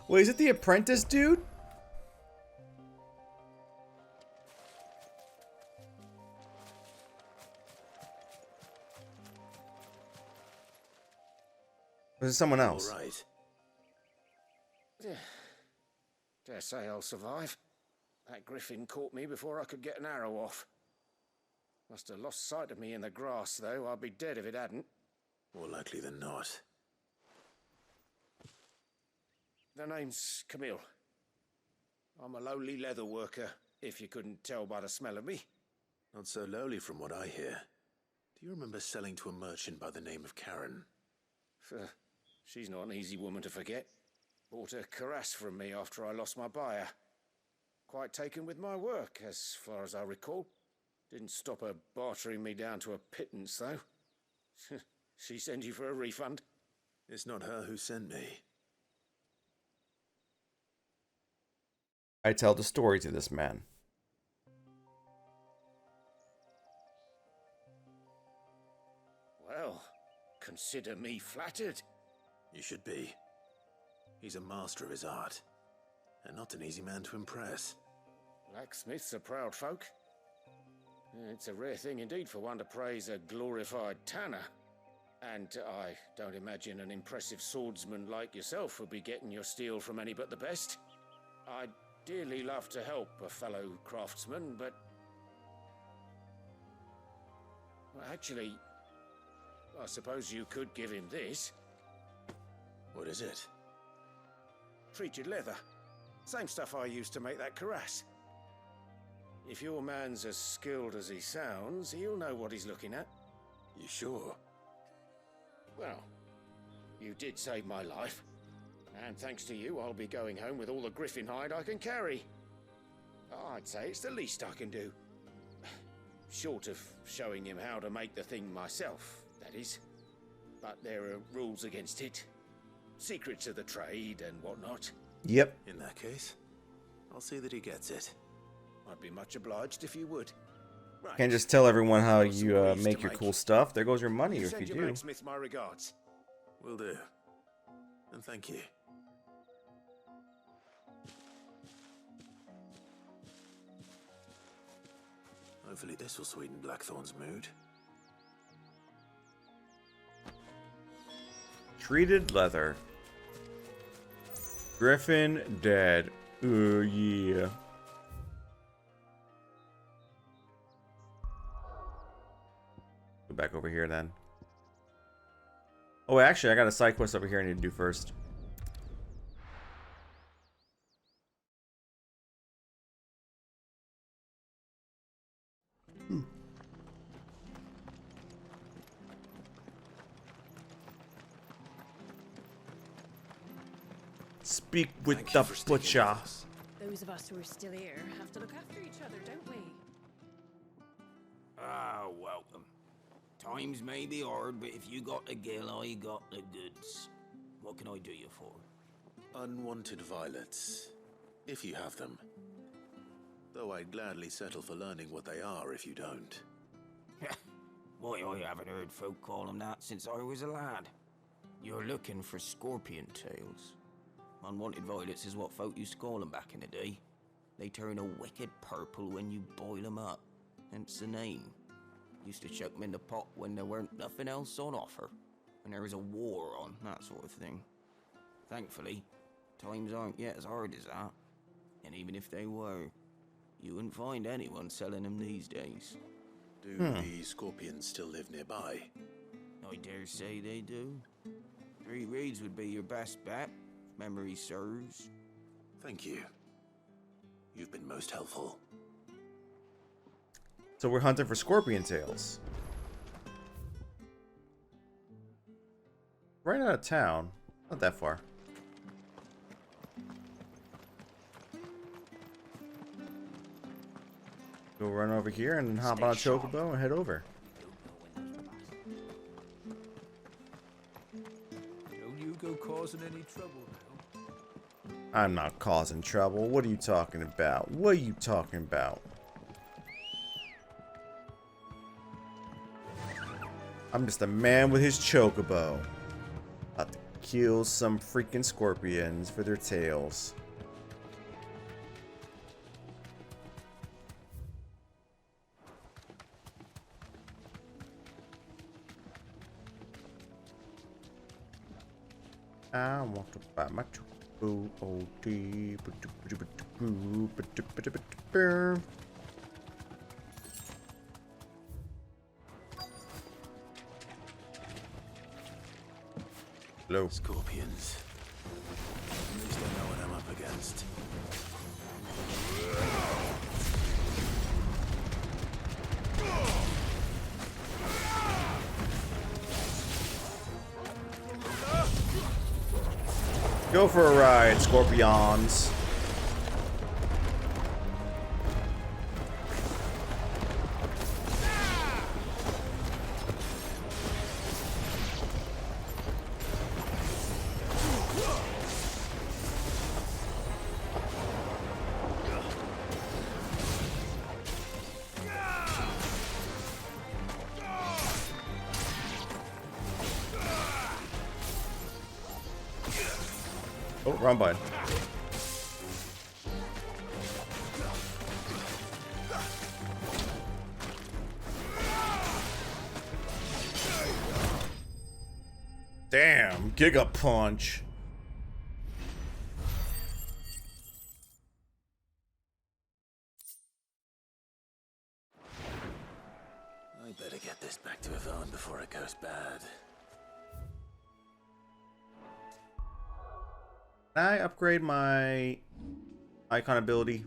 Wait, is it the apprentice dude? Or is it someone else? All right. Dare say I'll survive. That griffin caught me before I could get an arrow off. Must have lost sight of me in the grass, though. I'd be dead if it hadn't. More likely than not. The name's Camille. I'm a lowly leather worker, if you couldn't tell by the smell of me. Not so lowly from what I hear. Do you remember selling to a merchant by the name of Karen? She's not an easy woman to forget. Bought a cuirass from me after I lost my buyer. Quite taken with my work, as far as I recall. Didn't stop her bartering me down to a pittance, though. She sent you for a refund? It's not her who sent me. I tell the story to this man. Well, consider me flattered. You should be. He's a master of his art, and not an easy man to impress. Blacksmiths are proud folk. It's a rare thing indeed for one to praise a glorified tanner. And I don't imagine an impressive swordsman like yourself would be getting your steel from any but the best. I'd dearly love to help a fellow craftsman, but... Well, actually, I suppose you could give him this. What is it? treated leather. Same stuff I used to make that cuirass. If your man's as skilled as he sounds, he'll know what he's looking at. You sure? Well, you did save my life. And thanks to you, I'll be going home with all the griffin hide I can carry. I'd say it's the least I can do. Short of showing him how to make the thing myself, that is. But there are rules against it. Secrets of the trade and whatnot. Yep. In that case, I'll see that he gets it. I'd be much obliged if you would. Right. Can't just tell everyone how you make your cool stuff. There goes your money if you Send your do. blacksmith my regards. Will do. And thank you. Hopefully this will sweeten Blackthorn's mood. Treated leather. Griffin dead. Yeah. Go back over here then. Oh, actually, I got a side quest over here I need to do first. Speak with the butcher. Those of us who are still here have to look after each other, don't we? Ah, welcome. Times may be hard, but if you got the gill, I got the goods. What can I do you for? Unwanted violets, if you have them. Though I'd gladly settle for learning what they are if you don't. Why, I haven't heard folk call them that since I was a lad. You're looking for scorpion tails. Unwanted violets is what folk used to call them back in the day. They turn a wicked purple when you boil them up, hence the name. Used to chuck them in the pot when there weren't nothing else on offer, and there was a war on, that sort of thing. Thankfully, times aren't yet as hard as that, and even if they were, you wouldn't find anyone selling them these days. Do the scorpions still live nearby? I dare say they do. 3 Reeds would be your best bet, if memory serves. Thank you. You've been most helpful. So we're hunting for scorpion tails. Right out of town. Not that far. Go run over here and then hop on a chocobo and head over. Don't you go causing any trouble now. I'm not causing trouble. What are you talking about? What are you talking about? I'm just a man with his chocobo. About to kill some freaking scorpions for their tails. I want to buy my chocobo. Hello. Scorpions. At least I know what I'm up against. Go for a ride, scorpions. Oh, wrong button. Damn, Giga Punch. I better get this back to Yvonne before it goes bad. Can I upgrade my icon ability?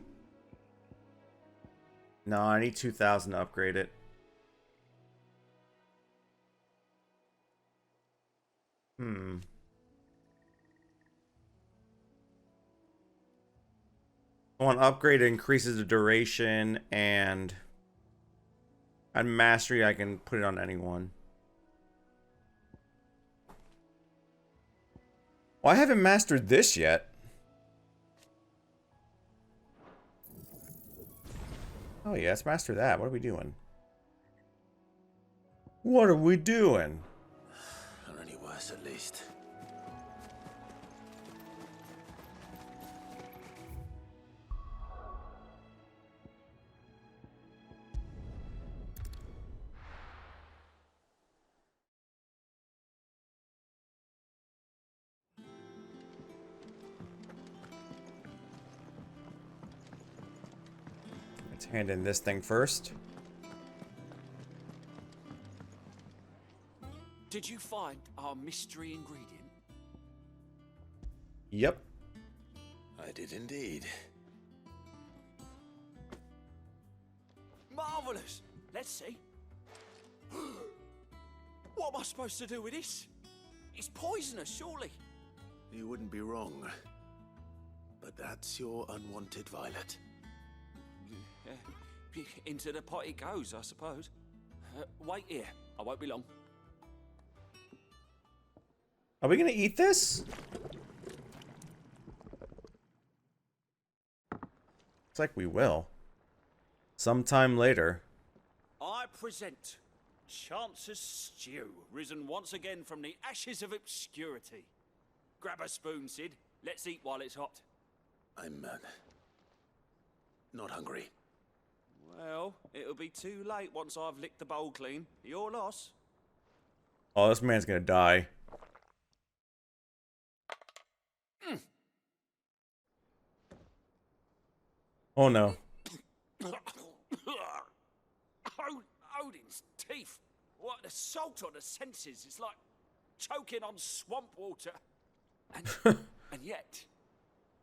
No, I need 2,000 to upgrade it. I want upgrade increases the duration and mastery I can put it on anyone. Well, I haven't mastered this yet. Oh yeah, let's master that. What are we doing? What are we doing? Not any worse, at least. Let's hand in this thing first. Did you find our mystery ingredient? Yep. I did indeed. Marvelous! Let's see. What am I supposed to do with this? It's poisonous, surely. You wouldn't be wrong. But that's your unwanted violet. Into the pot it goes, I suppose. Wait here. I won't be long. Are we gonna eat this? Looks like we will. Sometime later. I present Chance's Stew, risen once again from the ashes of obscurity. Grab a spoon, Sid. Let's eat while it's hot. I'm not hungry. Well, it'll be too late once I've licked the bowl clean. Your loss. Oh, this man's gonna die. Oh no. Odin's teeth. What the salt on the senses. It's like choking on swamp water. And yet,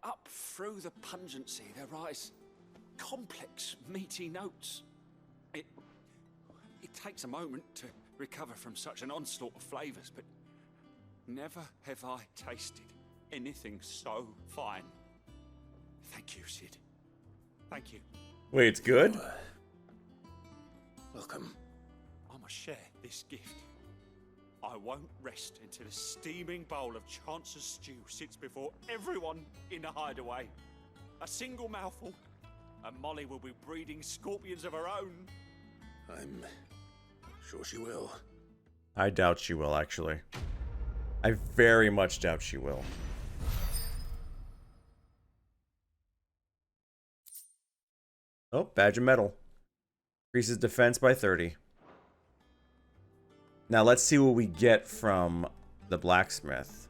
up through the pungency, there rise complex, meaty notes. It takes a moment to recover from such an onslaught of flavors, but never have I tasted anything so fine. Thank you, Sid. Thank you. Wait, it's good? Welcome. I must share this gift. I won't rest until a steaming bowl of Chance's Stew sits before everyone in the hideaway. A single mouthful, and Molly will be breeding scorpions of her own. I'm sure she will. I doubt she will, actually. I very much doubt she will. Oh, badge of metal. Increases defense by 30. Now let's see what we get from the blacksmith.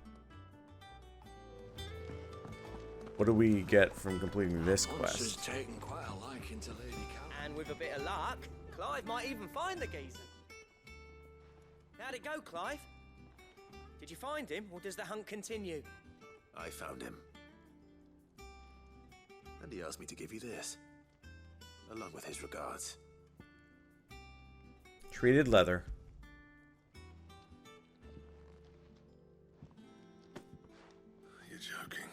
What do we get from completing this quest? Taken quite a liking to Lady Cal. And with a bit of luck, Clive might even find the geezer. How'd it go, Clive? Did you find him, or does the hunt continue? I found him. And he asked me to give you this, along with his regards. Treated leather. You're joking.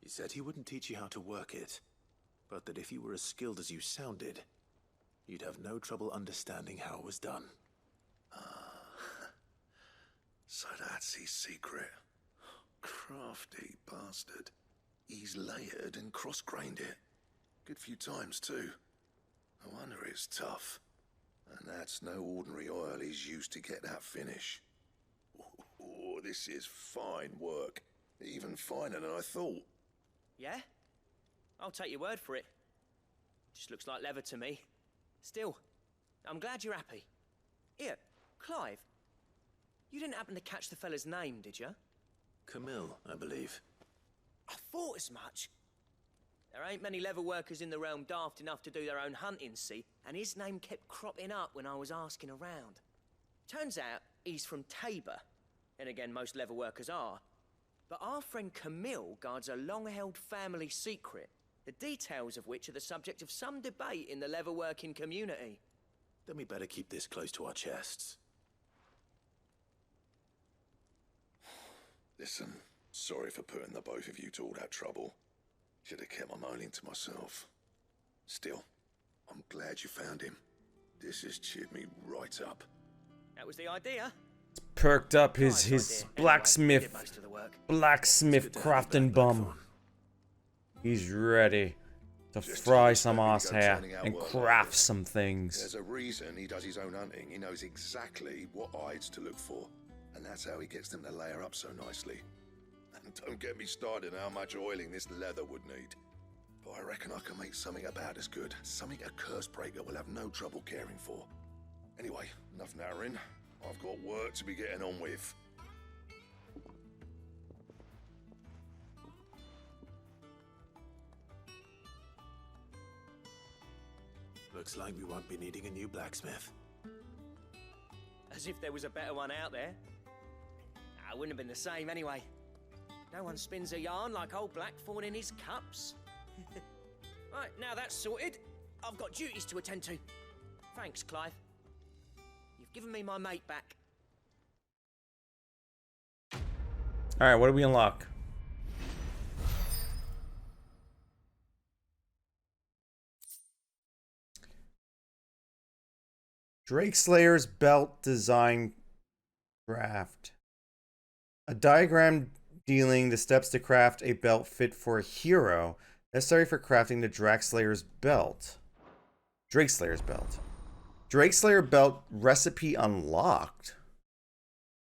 He said he wouldn't teach you how to work it, but that if you were as skilled as you sounded, you'd have no trouble understanding how it was done. So that's his secret. Crafty bastard. He's layered and cross-grained it. Good few times, too. No wonder it's tough. And that's no ordinary oil he's used to get that finish. Oh, this is fine work. Even finer than I thought. Yeah? I'll take your word for it. Just looks like leather to me. Still, I'm glad you're happy. Here, Clive. You didn't happen to catch the fella's name, did you? Camille, I believe. I thought as much. There ain't many leather workers in the realm daft enough to do their own hunting, see? And his name kept cropping up when I was asking around. Turns out he's from Tabor. And again, most leather workers are. But our friend Camille guards a long-held family secret, the details of which are the subject of some debate in the leather-working community. Then we better keep this close to our chests. Listen, sorry for putting the both of you to all that trouble. Should have kept my moaning to myself. Still, I'm glad you found him. This has cheered me right up. That was the idea. Perked up his blacksmith crafting bum. He's ready to fry some ass hair and craft some things. There's a reason he does his own hunting. He knows exactly what hides to look for. And that's how he gets them to layer up so nicely. And don't get me started on how much oiling this leather would need. But I reckon I can make something about as good. Something a curse breaker will have no trouble caring for. Anyway, enough narrowing. I've got work to be getting on with. Looks like we won't be needing a new blacksmith. As if there was a better one out there. I wouldn't have been the same anyway. No one spins a yarn like old Blackthorn in his cups. Right, now that's sorted, I've got duties to attend to. Thanks, Clive. You've given me my mate back. Alright, what do we unlock? Drake Slayer's belt design craft. A diagram dealing the steps to craft a belt fit for a hero, necessary for crafting the Drake Slayer's belt. Drake Slayer's belt. Drake Slayer belt recipe unlocked.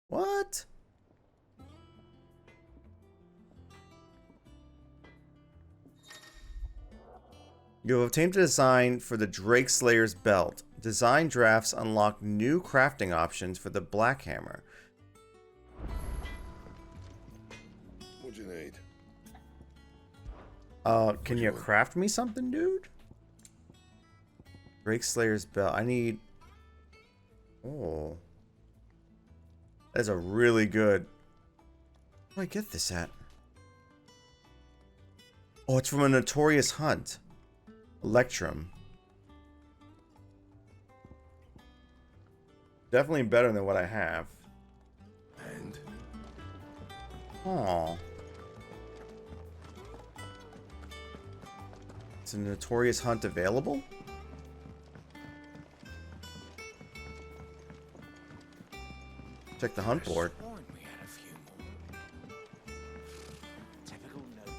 What? You have obtained a design for the Drake Slayer's belt. Design drafts unlock new crafting options for the Black Hammer. What do you need? Can you craft me something, dude? Drake Slayer's belt. I need... Oh. That's a really good... Where do I get this at? Oh, it's from a Notorious Hunt. Electrum. Definitely better than what I have. And? Aww. Is a Notorious Hunt available? Check the hunt board. Typical nobles.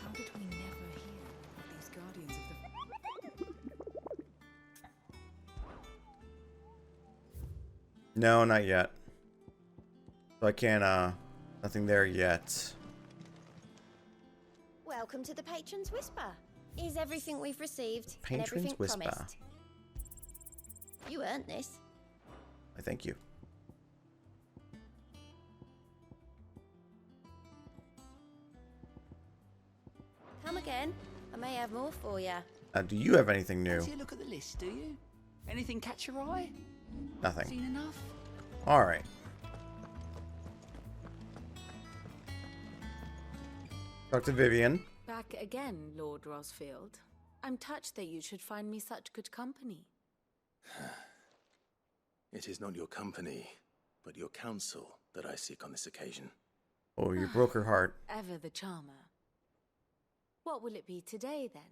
How did we never hear of these guardians of the... No, not yet. So I can't, nothing there yet. Welcome to the Patron's Whisper. Is everything we've received and Patron's everything Whisper. promised? You earned this. I thank you. Come again. I may have more for you. Do you have anything new? Fancy a look at the list, do you? Anything catch your eye? Nothing. Seen enough? Alright. Talk to Vivian. Back again, Lord Rosfield. I'm touched that you should find me such good company. It is not your company, but your counsel that I seek on this occasion. Oh, you broke her heart. Ever the charmer. What will it be today, then?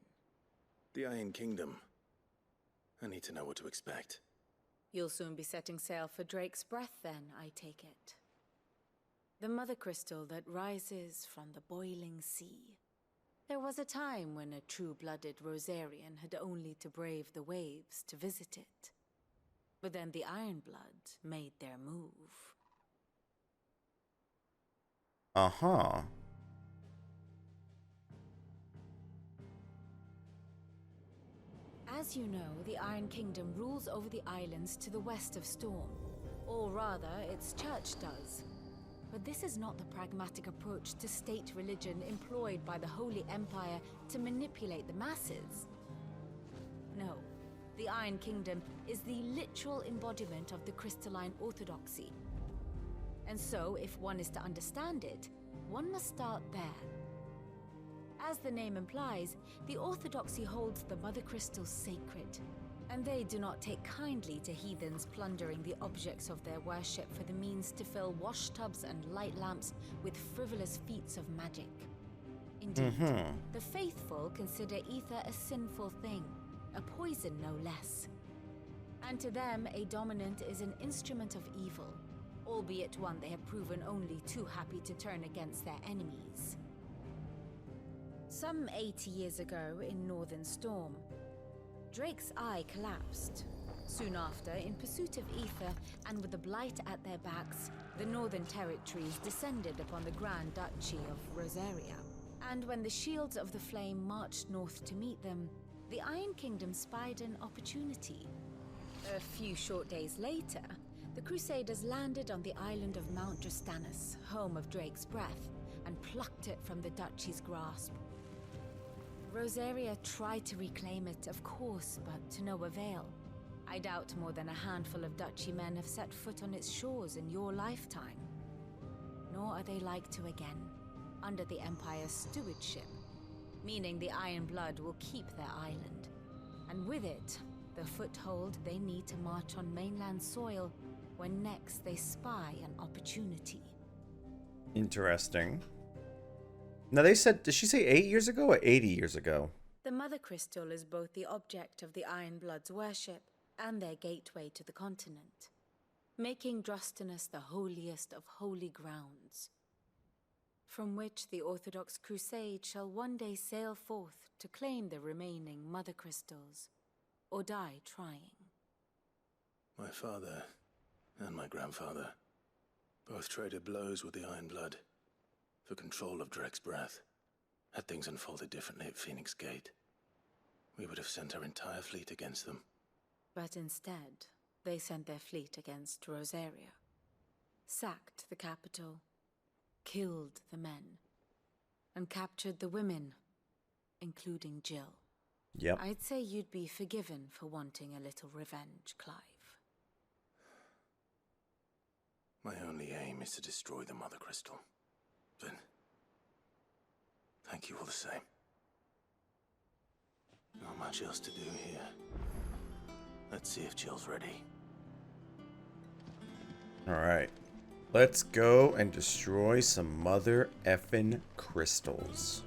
The Iron Kingdom. I need to know what to expect. You'll soon be setting sail for Drake's Breath, then, I take it. The mother crystal that rises from the boiling sea. There was a time when a true-blooded Rosarian had only to brave the waves to visit it. But then the Ironblood made their move. Uh-huh. As you know, the Iron Kingdom rules over the islands to the west of Storm. Or rather, its church does. But this this is not the pragmatic approach to state religion employed by the Holy Empire to manipulate the masses. No, the Iron Kingdom is the literal embodiment of the crystalline orthodoxy. And so, if one is to understand it, one must start there. As the name implies, the orthodoxy holds the Mother Crystals sacred, and they do not take kindly to heathens plundering the objects of their worship for the means to fill washtubs and light lamps with frivolous feats of magic. Indeed, the faithful consider ether a sinful thing, a poison no less. And to them, a dominant is an instrument of evil, albeit one they have proven only too happy to turn against their enemies. Some 80 years ago in Northern Storm, Drake's eye collapsed. Soon after, in pursuit of ether and with the blight at their backs, the Northern Territories descended upon the Grand Duchy of Rosaria. And when the Shields of the Flame marched north to meet them, the Iron Kingdom spied an opportunity. A few short days later, the Crusaders landed on the island of Mount Justanus, home of Drake's breath, and plucked it from the duchy's grasp. Rosaria tried to reclaim it, of course, but to no avail. I doubt more than a handful of duchy men have set foot on its shores in your lifetime. Nor are they like to again, under the Empire's stewardship, meaning the Iron Blood will keep their island, and with it, the foothold they need to march on mainland soil when next they spy an opportunity. Interesting. Now they said, did she say 8 years ago or 80 years ago? The Mother Crystal is both the object of the Iron Blood's worship and their gateway to the continent, making Drustanus the holiest of holy grounds, from which the Orthodox Crusade shall one day sail forth to claim the remaining Mother Crystals, or die trying. My father and my grandfather both traded blows with the Iron Blood for control of Drake's breath. Had things unfolded differently at Phoenix Gate, we would have sent our entire fleet against them. But instead, they sent their fleet against Rosaria, sacked the capital, killed the men, and captured the women, including Jill. Yep. I'd say you'd be forgiven for wanting a little revenge, Clive. My only aim is to destroy the Mother Crystal. But thank you all the same. Not much else to do here. Let's see if Jill's ready. Alright. Let's go and destroy some mother effin' crystals.